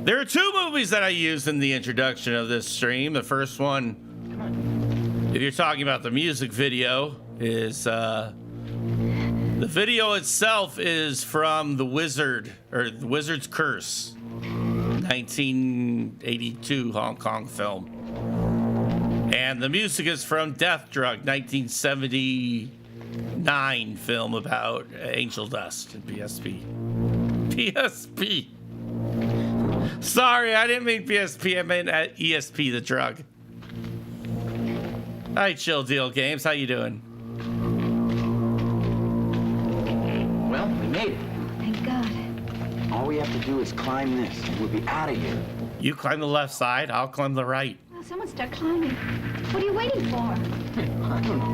There are two movies that I used in the introduction of this stream. The first one, if you're talking about the music video, is the video itself is from The Wizard, or The Wizard's Curse, 1982 Hong Kong film. And the music is from Death Drug, 1979 film about angel dust and PSP. PSP. Sorry, I didn't mean PSP, I meant ESP, the drug. Hi, Chill Deal Games, how you doing? Well, we made it. Thank God. All we have to do is climb this, and we'll be out of here. You climb the left side, I'll climb the right. Well, someone start climbing. What are you waiting for?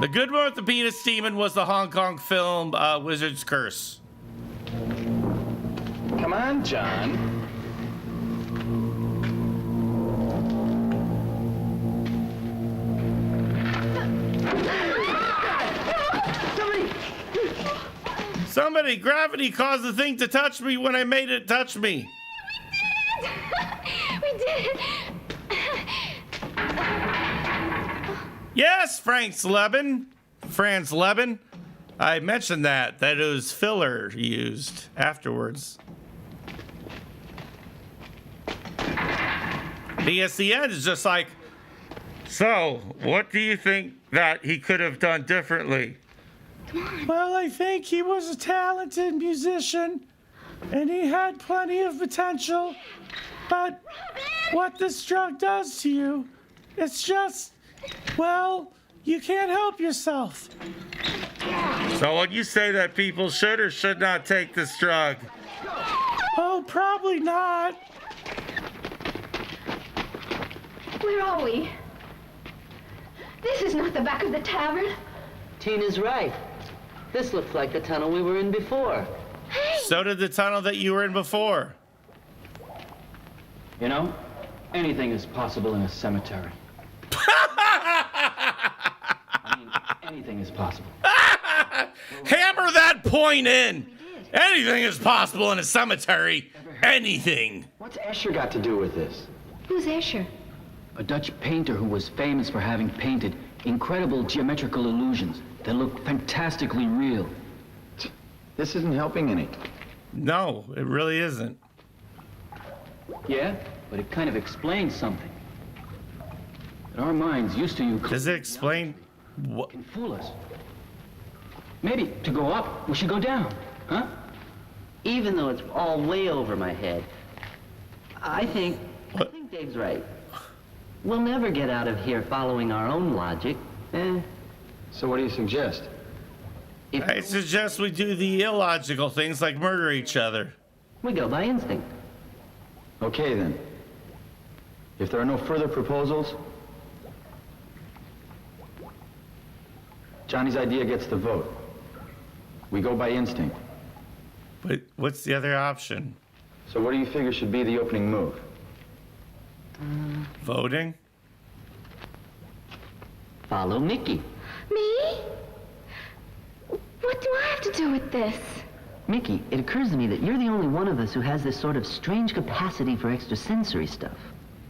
The good one with the penis demon was the Hong Kong film Wizard's Curse. Come on, John. Somebody, gravity caused the thing to touch me when I made it touch me. We did it! Yes, Franz Leben. I mentioned that it was filler used afterwards. Because the end is just like, so, what do you think that he could have done differently? Well, I think he was a talented musician, and he had plenty of potential. But what this drug does to you, it's just, well, you can't help yourself. So would you say that people should or should not take this drug? Oh, probably not. Where are we? This is not the back of the tavern. Tina's right. This looks like the tunnel we were in before. So did the tunnel that you were in before. You know, anything is possible in a cemetery. I mean, anything is possible. Hammer that point in. Anything is possible in a cemetery. Anything. What's Escher got to do with this? Who's Escher? A Dutch painter who was famous for having painted incredible geometrical illusions that looked fantastically real. This isn't helping any. No, it really isn't. Yeah, but it kind of explains something. That our minds used to use. Does it explain what? Can fool us. Maybe to go up, we should go down, huh? Even though it's all way over my head, I think Dave's right. We'll never get out of here following our own logic. So what do you suggest? I suggest we do the illogical things like murder each other. We go by instinct. Okay, then. If there are no further proposals, Johnny's idea gets the vote. We go by instinct. But what's the other option? So what do you figure should be the opening move? Voting? Follow Mickey. Me? What do I have to do with this? Mickey, it occurs to me that you're the only one of us who has this sort of strange capacity for extrasensory stuff.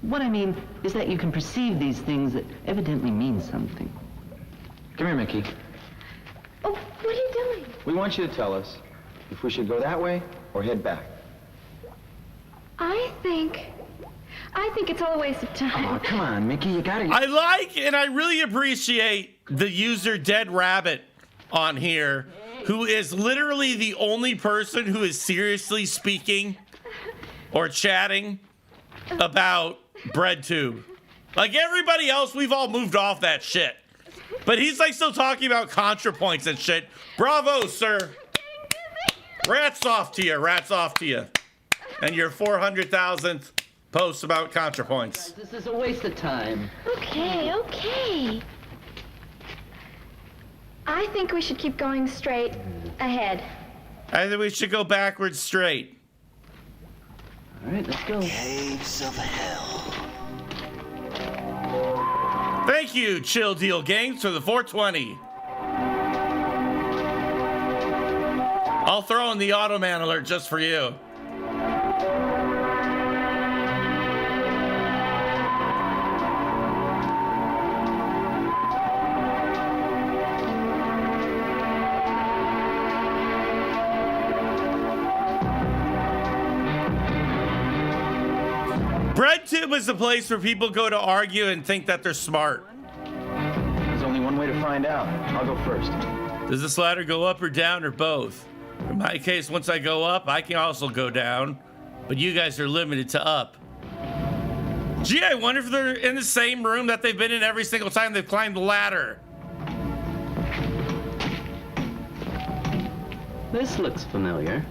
What I mean is that you can perceive these things that evidently mean something. Come here, Mickey. Oh, what are you doing? We want you to tell us if we should go that way or head back. I think it's all a waste of time. Oh, come on, Mickey, you gotta... I like and I really appreciate the user Dead Rabbit on here, who is literally the only person who is seriously speaking or chatting about BreadTube. Like everybody else, we've all moved off that shit. But he's like still talking about ContraPoints and shit. Bravo, sir. Rats off to you, rats off to you. And your 400,000th post about ContraPoints. This is a waste of time. Okay. I think we should keep going straight ahead. I think we should go backwards straight. All right, let's go. Caves of hell. Thank you, Chill Deal Games, for the 420. I'll throw in the Automan alert just for you. BreadTube is a place where people go to argue and think that they're smart. There's only one way to find out. I'll go first. Does this ladder go up or down or both? In my case, once I go up, I can also go down, but you guys are limited to up. Gee, I wonder if they're in the same room that they've been in every single time they've climbed the ladder. This looks familiar.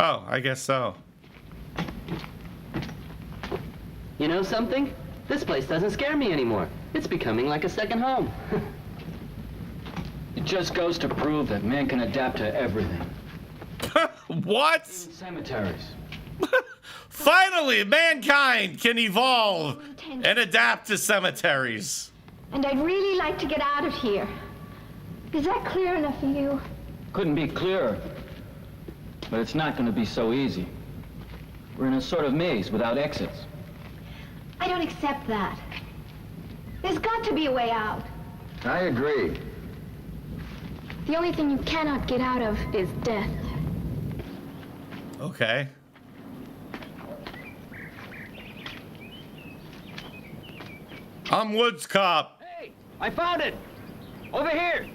Oh, I guess so. You know something? This place doesn't scare me anymore. It's becoming like a second home. It just goes to prove that man can adapt to everything. What? Cemeteries. Finally, mankind can evolve and adapt to cemeteries. And I'd really like to get out of here. Is that clear enough for you? Couldn't be clearer. But it's not going to be so easy. We're in a sort of maze without exits. I don't accept that. There's got to be a way out. I agree. The only thing you cannot get out of is death. Okay. I'm Woods Cop. Hey, I found it! Over here!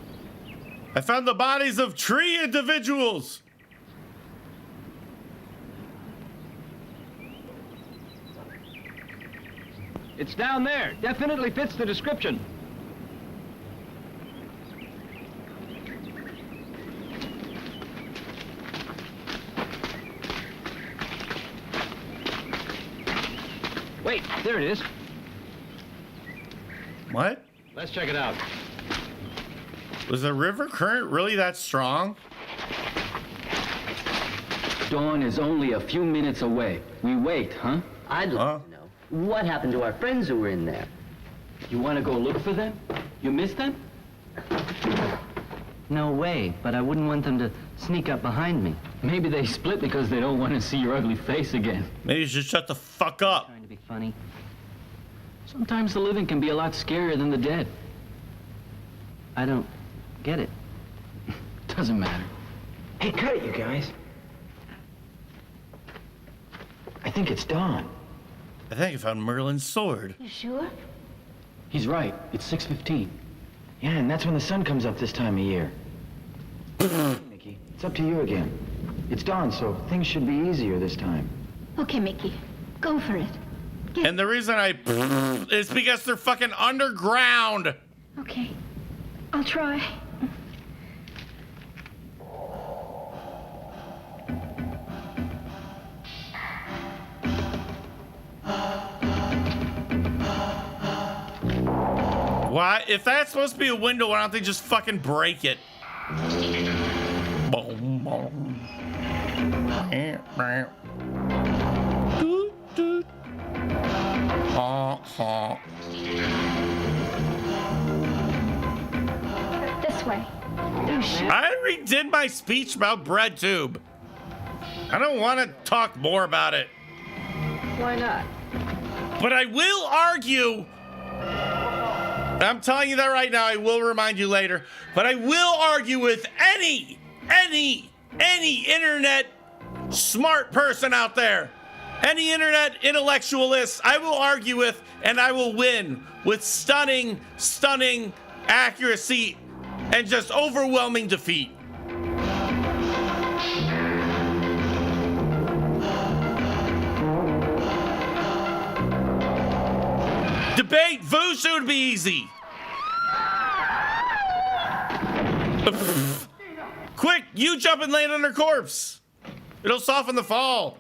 I found the bodies of 3 individuals. It's down there. Definitely fits the description. Wait, there it is. What? Let's check it out. Was the river current really that strong? Dawn is only a few minutes away. We wait, huh? I'd like to know what happened to our friends who were in there. You want to go look for them? You miss them? No way, but I wouldn't want them to sneak up behind me. Maybe they split because they don't want to see your ugly face again. Maybe you should shut the fuck up. Trying to be funny. Sometimes the living can be a lot scarier than the dead. I don't get it. Doesn't matter. Hey, cut it, you guys. I think it's dawn. I think I found Merlin's sword. You sure? He's right. It's 6:15. Yeah, and that's when the sun comes up this time of year. Mickey, it's up to you again. It's dawn, so things should be easier this time. Okay, Mickey. Go for it. And the reason I is because they're fucking underground. Okay. I'll try. Why? If that's supposed to be a window, why don't they just fucking break it? Boom, boom. Doot, doot. This way. I already did my speech about BreadTube. I don't want to talk more about it. Why not? But I will argue. I'm telling you that right now. I will remind you later. But I will argue with any internet smart person out there. Any internet intellectualist I will argue with, and I will win with stunning accuracy and just overwhelming defeat. Debate VAUSH would be easy. Quick, you jump and land on her corpse. It'll soften the fall.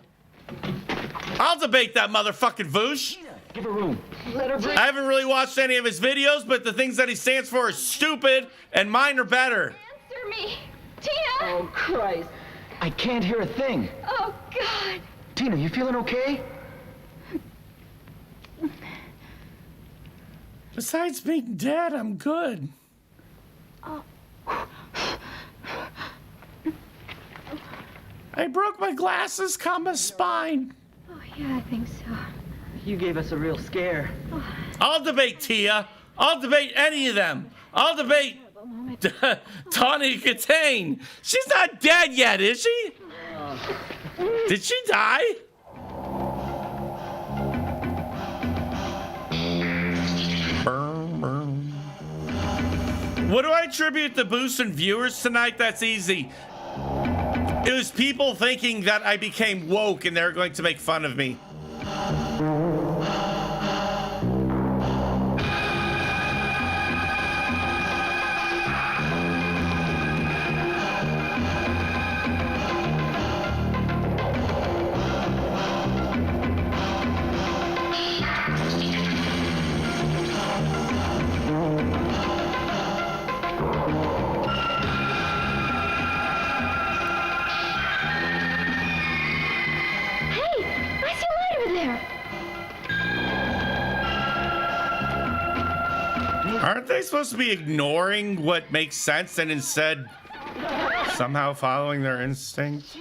I'll debate that motherfucking VAUSH. Give her room. Let her breathe. I haven't really watched any of his videos, but the things that he stands for are stupid, and mine are better. Answer me. Tina! Oh, Christ. I can't hear a thing. Oh, God. Tina, you feeling okay? Besides being dead, I'm good. Oh. I broke my glasses, comma spine. Oh, yeah, I think so. You gave us a real scare. I'll debate Tia. I'll debate any of them. I'll debate Tawny Katane. She's not dead yet, is she? Did she die? What do I attribute the boost in viewers tonight? That's easy. It was people thinking that I became woke and they're going to make fun of me. Aren't they supposed to be ignoring what makes sense and instead somehow following their instinct?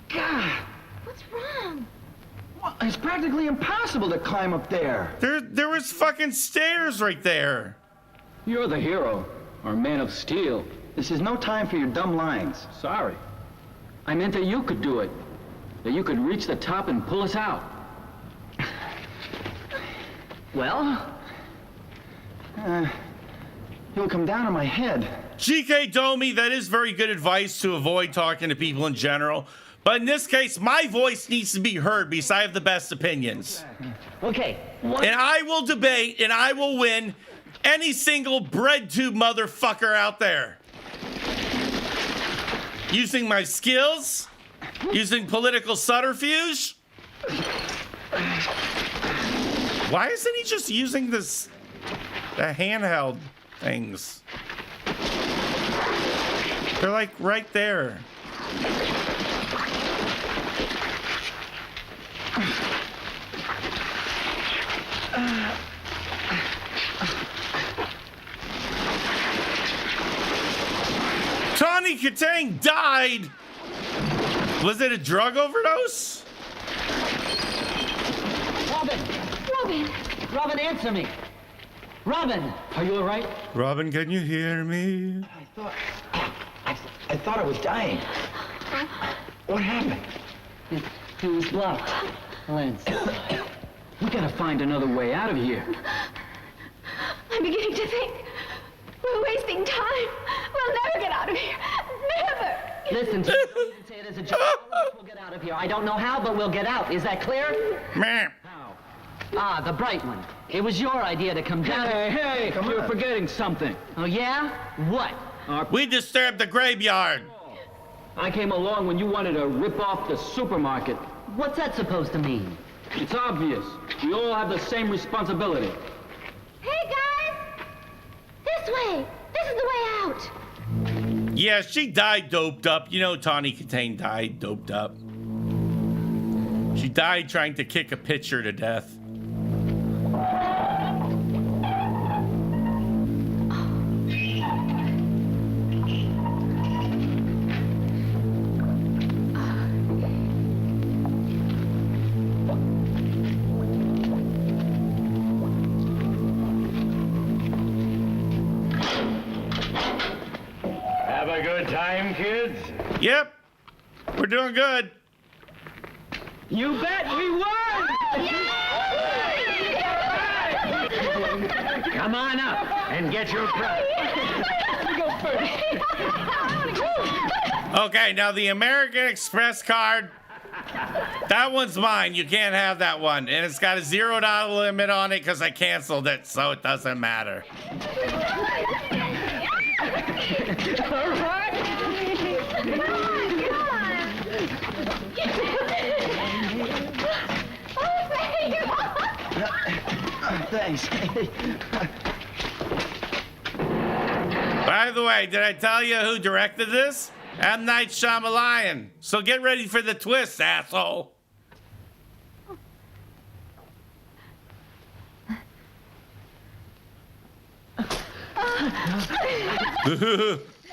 God, What's wrong? well, it's practically impossible to climb up there. There was fucking stairs right there. You're the hero, or man of steel. This is no time for your dumb lines. Sorry. I meant that you could do it. That you could reach the top and pull us out. Well, He'll come down on my head. GK Domi, that is very good advice to avoid talking to people in general. But in this case, my voice needs to be heard because I have the best opinions. okay. And I will debate and I will win any single BREADTUBE motherfucker out there. Using my skills, using political subterfuge. Why isn't he just using the handheld things? They're like right there. Tawny Katang died. Was it a drug overdose? Robin, answer me. Robin, are you all right? Robin, can you hear me? I thought I was dying. What happened? He was blocked. Lance. We gotta find another way out of here. I'm beginning to think we're wasting time. We'll never get out of here. Never. Listen to me. You say it as a joke. We'll get out of here. I don't know how, but we'll get out. Is that clear? Meh. How? Ah, the bright one. It was your idea to come down. Hey, you're forgetting something. Oh, yeah? What? We disturbed the graveyard. I came along when you wanted to rip off the supermarket. What's that supposed to mean? It's obvious. We all have the same responsibility. Hey, guys! This way. This is the way out. Yeah, she died doped up. You know, Tawny Katang died doped up. She died trying to kick a pitcher to death. Have a good time, kids? Yep, we're doing good. You bet we won! Come on up and get your prize. Okay, now the American Express card, that one's mine. You can't have that one. And it's got a $0 limit on it because I canceled it, so it doesn't matter. Thanks. By the way, did I tell you who directed this? M. Night Shyamalan. So get ready for the twist, asshole.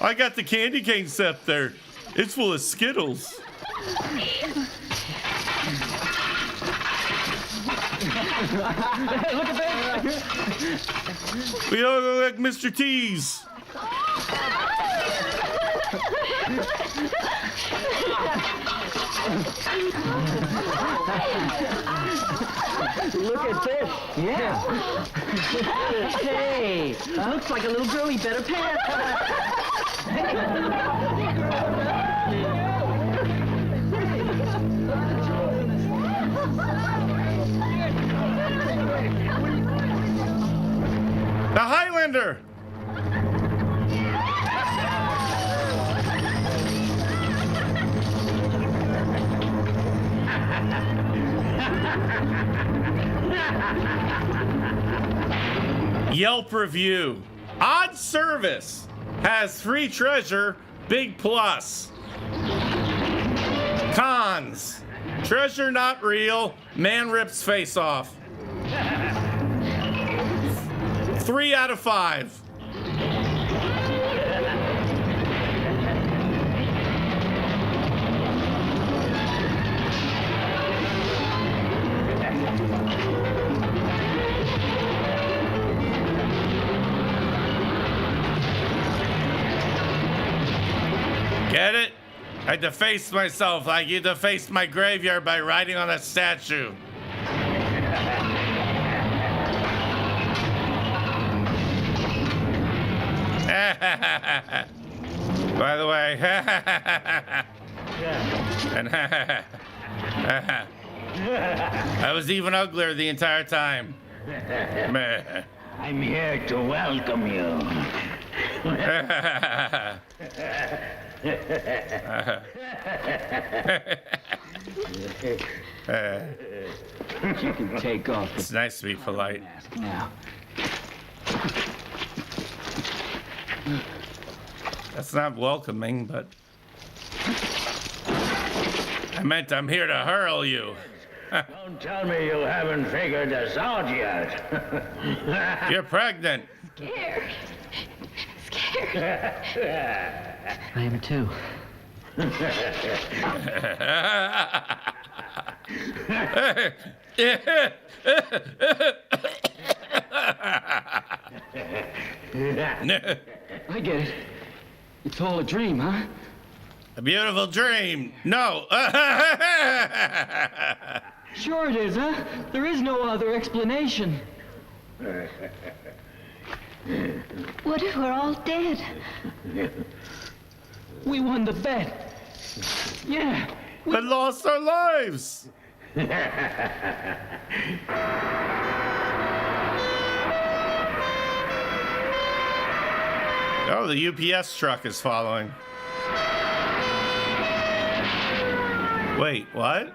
I got the candy cane scepter. It's full of Skittles. Look at that! We all look like Mr. T's. Look at this. Yeah. Hey, looks like a little girl. You better pass. The Highlander. Yelp review. Odd service. Has free treasure. Big plus. Cons. Treasure not real. Man rips face off. 3 out of 5. Get it? I defaced myself like you defaced my graveyard by riding on a statue. By the way, and I was even uglier the entire time. I'm here to welcome you. You can take off. It's nice to be polite. Now. That's not welcoming, but I meant I'm here to hurl you. Don't tell me you haven't figured this out yet. You're pregnant. Scared. I am too. I get it. It's all a dream, huh? A beautiful dream. No. Sure it is, huh? There is no other explanation. What if we're all dead? We won the bet. Yeah. But lost our lives. Oh, the UPS truck is following. Wait, what?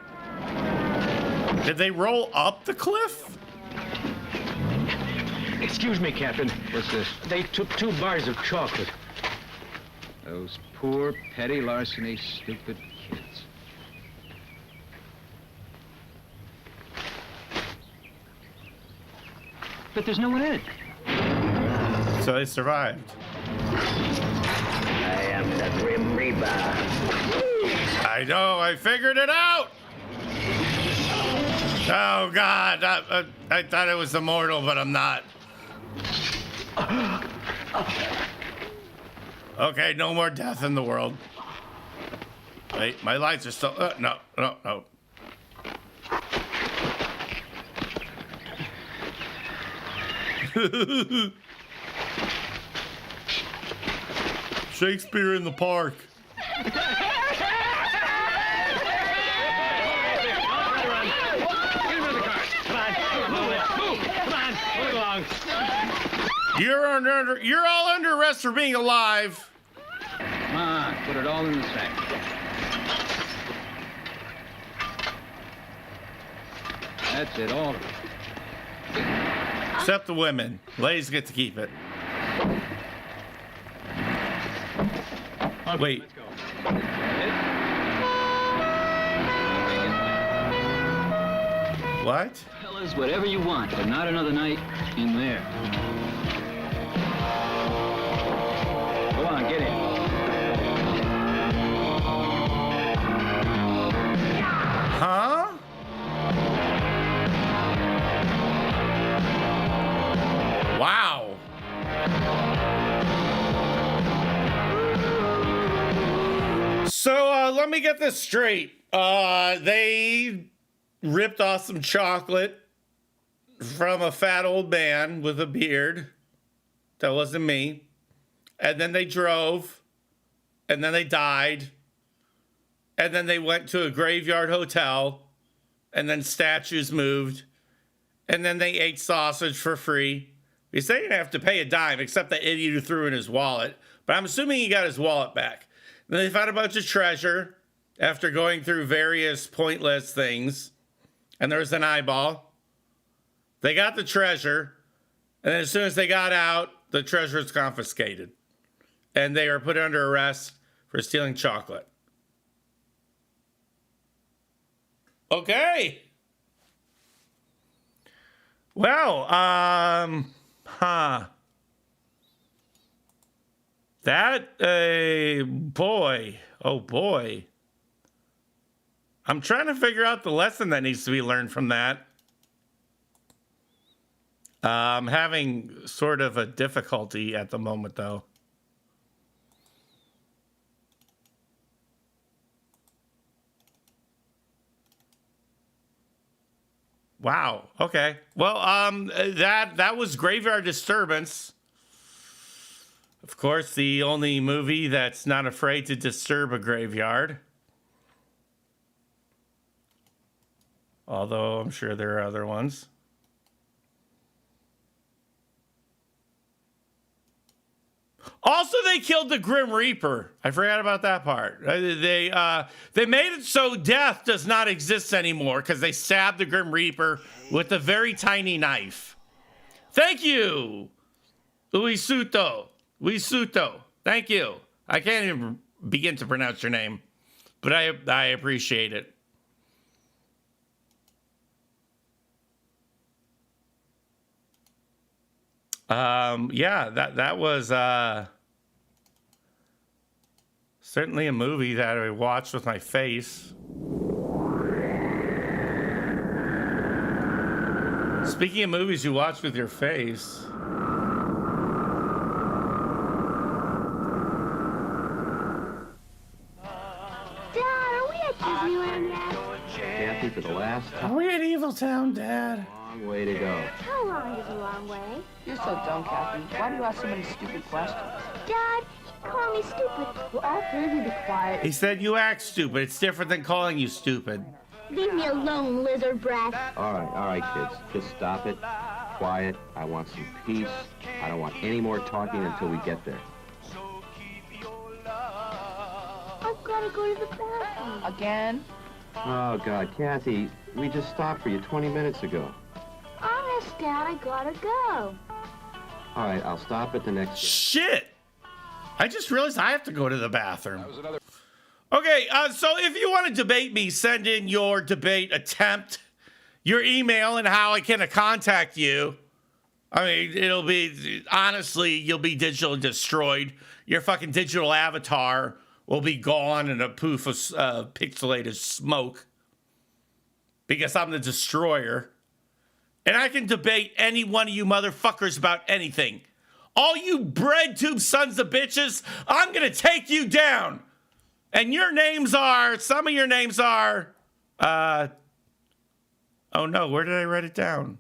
Did they roll up the cliff? Excuse me, Captain. What's this? They took 2 bars of chocolate. Those poor, petty larceny, stupid kids. But there's no one in it. So they survived. I am the Grim Reaper. I know, I figured it out! Oh, God, I thought I was immortal, but I'm not. Okay, no more death in the world. Wait, my lights are still... no. Shakespeare in the Park. You're all under arrest for being alive. Come on, put it all in the sack. That's it, all. Except the women. Ladies get to keep it. Wait. Let's go. What? Fellas, whatever you want, but not another night in there. Go on, get in. Huh? Wow. So let me get this straight. They ripped off some chocolate from a fat old man with a beard. That wasn't me. And then they drove. And then they died. And then they went to a graveyard hotel. And then statues moved. And then they ate sausage for free. Because they didn't have to pay a dime, except the idiot who threw in his wallet. But I'm assuming he got his wallet back. Then they found a bunch of treasure after going through various pointless things. And there was an eyeball. They got the treasure. And then as soon as they got out, the treasure was confiscated. And they were put under arrest for stealing chocolate. Okay. Well, Huh. That, boy. Oh, boy. I'm trying to figure out the lesson that needs to be learned from that. I'm having sort of a difficulty at the moment, though. Wow. Okay. Well, that was Graveyard Disturbance. Of course, the only movie that's not afraid to disturb a graveyard. Although I'm sure there are other ones. Also, they killed the Grim Reaper. I forgot about that part. They made it so death does not exist anymore because they stabbed the Grim Reaper with a very tiny knife. Thank you, Luisuto. Thank you. I can't even begin to pronounce your name, but I appreciate it. Yeah, that was certainly a movie that I watched with my face. Speaking of movies you watch with your face. Dad, are we at Disneyland yet? Kathy, for the last time. Are we at Evil Town, Dad? Long way to go. How long is a long way? You're so dumb, Kathy. Why do you ask so many stupid questions? Dad, you call me stupid. Will all three of you be quiet? He said you act stupid. It's different than calling you stupid. Leave me alone, lizard breath. All right, kids. Just stop it. Quiet. I want some peace. I don't want any more talking until we get there. I've got to go to the bathroom. Again? Oh, God, Kathy, we just stopped for you 20 minutes ago. Honest, Dad, I gotta go. All right, I'll stop at the next... Shit! I just realized I have to go to the bathroom. Okay, so if you want to debate me, send in your debate attempt, your email, and how I can contact you. I mean, it'll be, honestly, you'll be digitally destroyed. Your fucking digital avatar will be gone in a poof of pixelated smoke. Because I'm the destroyer. And I can debate any one of you motherfuckers about anything. All you BREADTUBE sons of bitches, I'm going to take you down. And your names are, some of your names are, oh no, where did I write it down?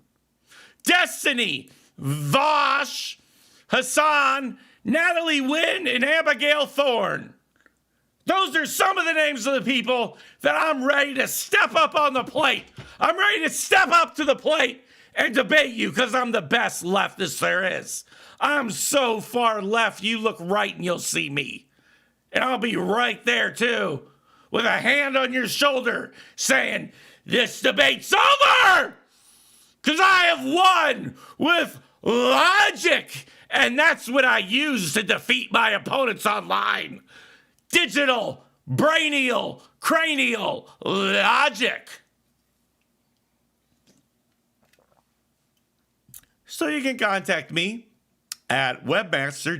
Destiny, VAUSH, Hassan, Natalie Wynn, and Abigail Thorne. Those are some of the names of the people that I'm ready to step up on the plate. I'm ready to step up to the plate and debate you because I'm the best leftist there is. I'm so far left, you look right and you'll see me. And I'll be right there too, with a hand on your shoulder saying, this debate's over! Because I have won with logic. And that's what I use to defeat my opponents online. Digital, brainial, cranial logic. So you can contact me at webmaster,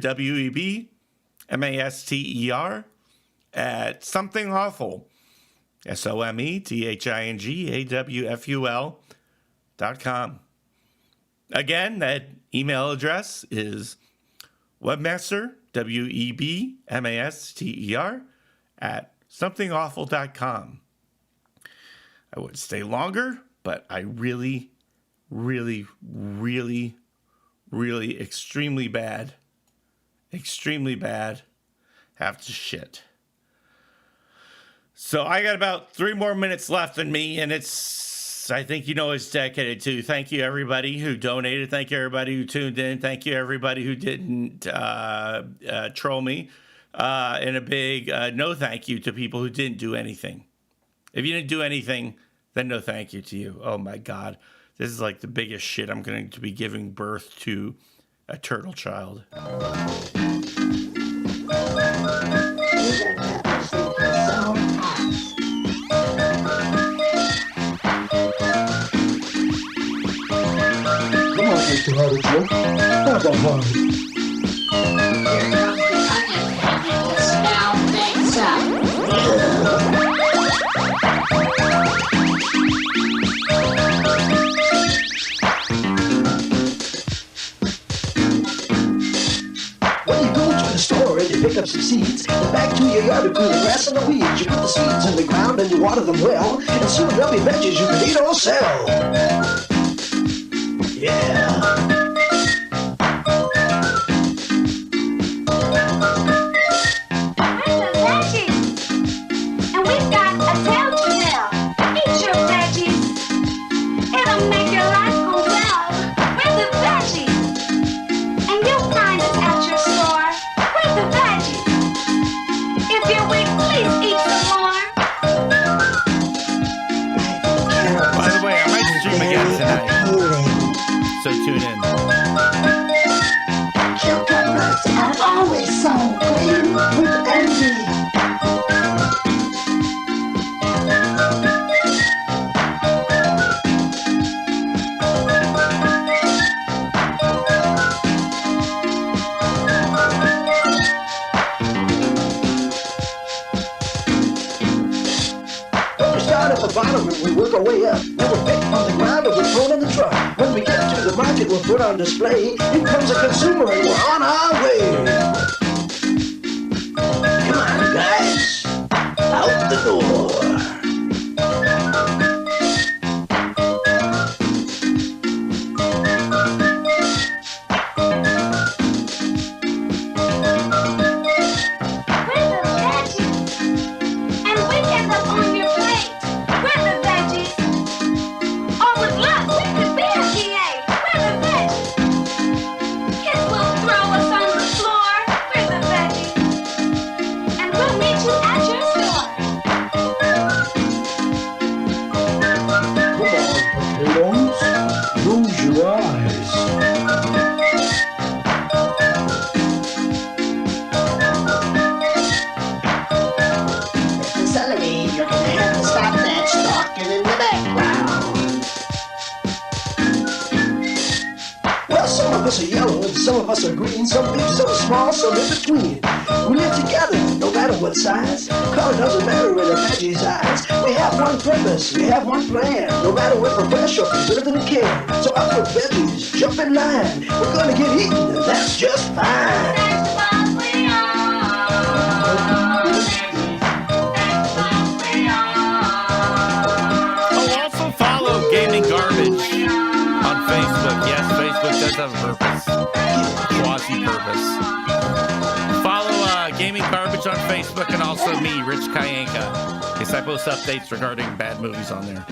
WEBMASTER, at something awful, SOMETHINGAWFUL.com. Again, that email address is webmaster, WEBMASTER, at somethingawful.com. I would stay longer, but I really extremely bad have to shit. So I got about 3 more minutes left in me, and I think it's dedicated to. Thank you everybody who donated. Thank you everybody who tuned in. Thank you everybody who didn't troll me. And a big no thank you to people who didn't do anything. If you didn't do anything, then no thank you to you. Oh my God. This is like the biggest shit. I'm going to be giving birth to a turtle child. you had a joke. Have a heart. Here comes the onion. Let's smell things out. When you go to the store and you pick up some seeds, and back to your yard to grow the grass and the weeds, you put the seeds in the ground and you water them well, and soon there'll be veggies you can eat or sell. Yeah. So tune in. Cucumbers are always so green with envy. When we start at the bottom and we work our way up, then we're picked from the ground and we're thrown in the truck. When we get to the market, we're put on display. In comes a consumer and we're on our way. Come on, guys. Out the door. Some of us are green, some peaches are small, some in between. We live together, no matter what size. Color doesn't matter in a veggie's eyes. We have one purpose, we have one plan. No matter what profession, we live in a can. So up for veggies, jump in line. We're gonna get eaten, and that's just fine. Oh, also follow Gaming Garbage on Facebook. Yes, Facebook does have a purpose. Quasi-purpose. Follow Gaming Garbage on Facebook and also me, Rich Kayanka, because I post updates regarding bad movies on there.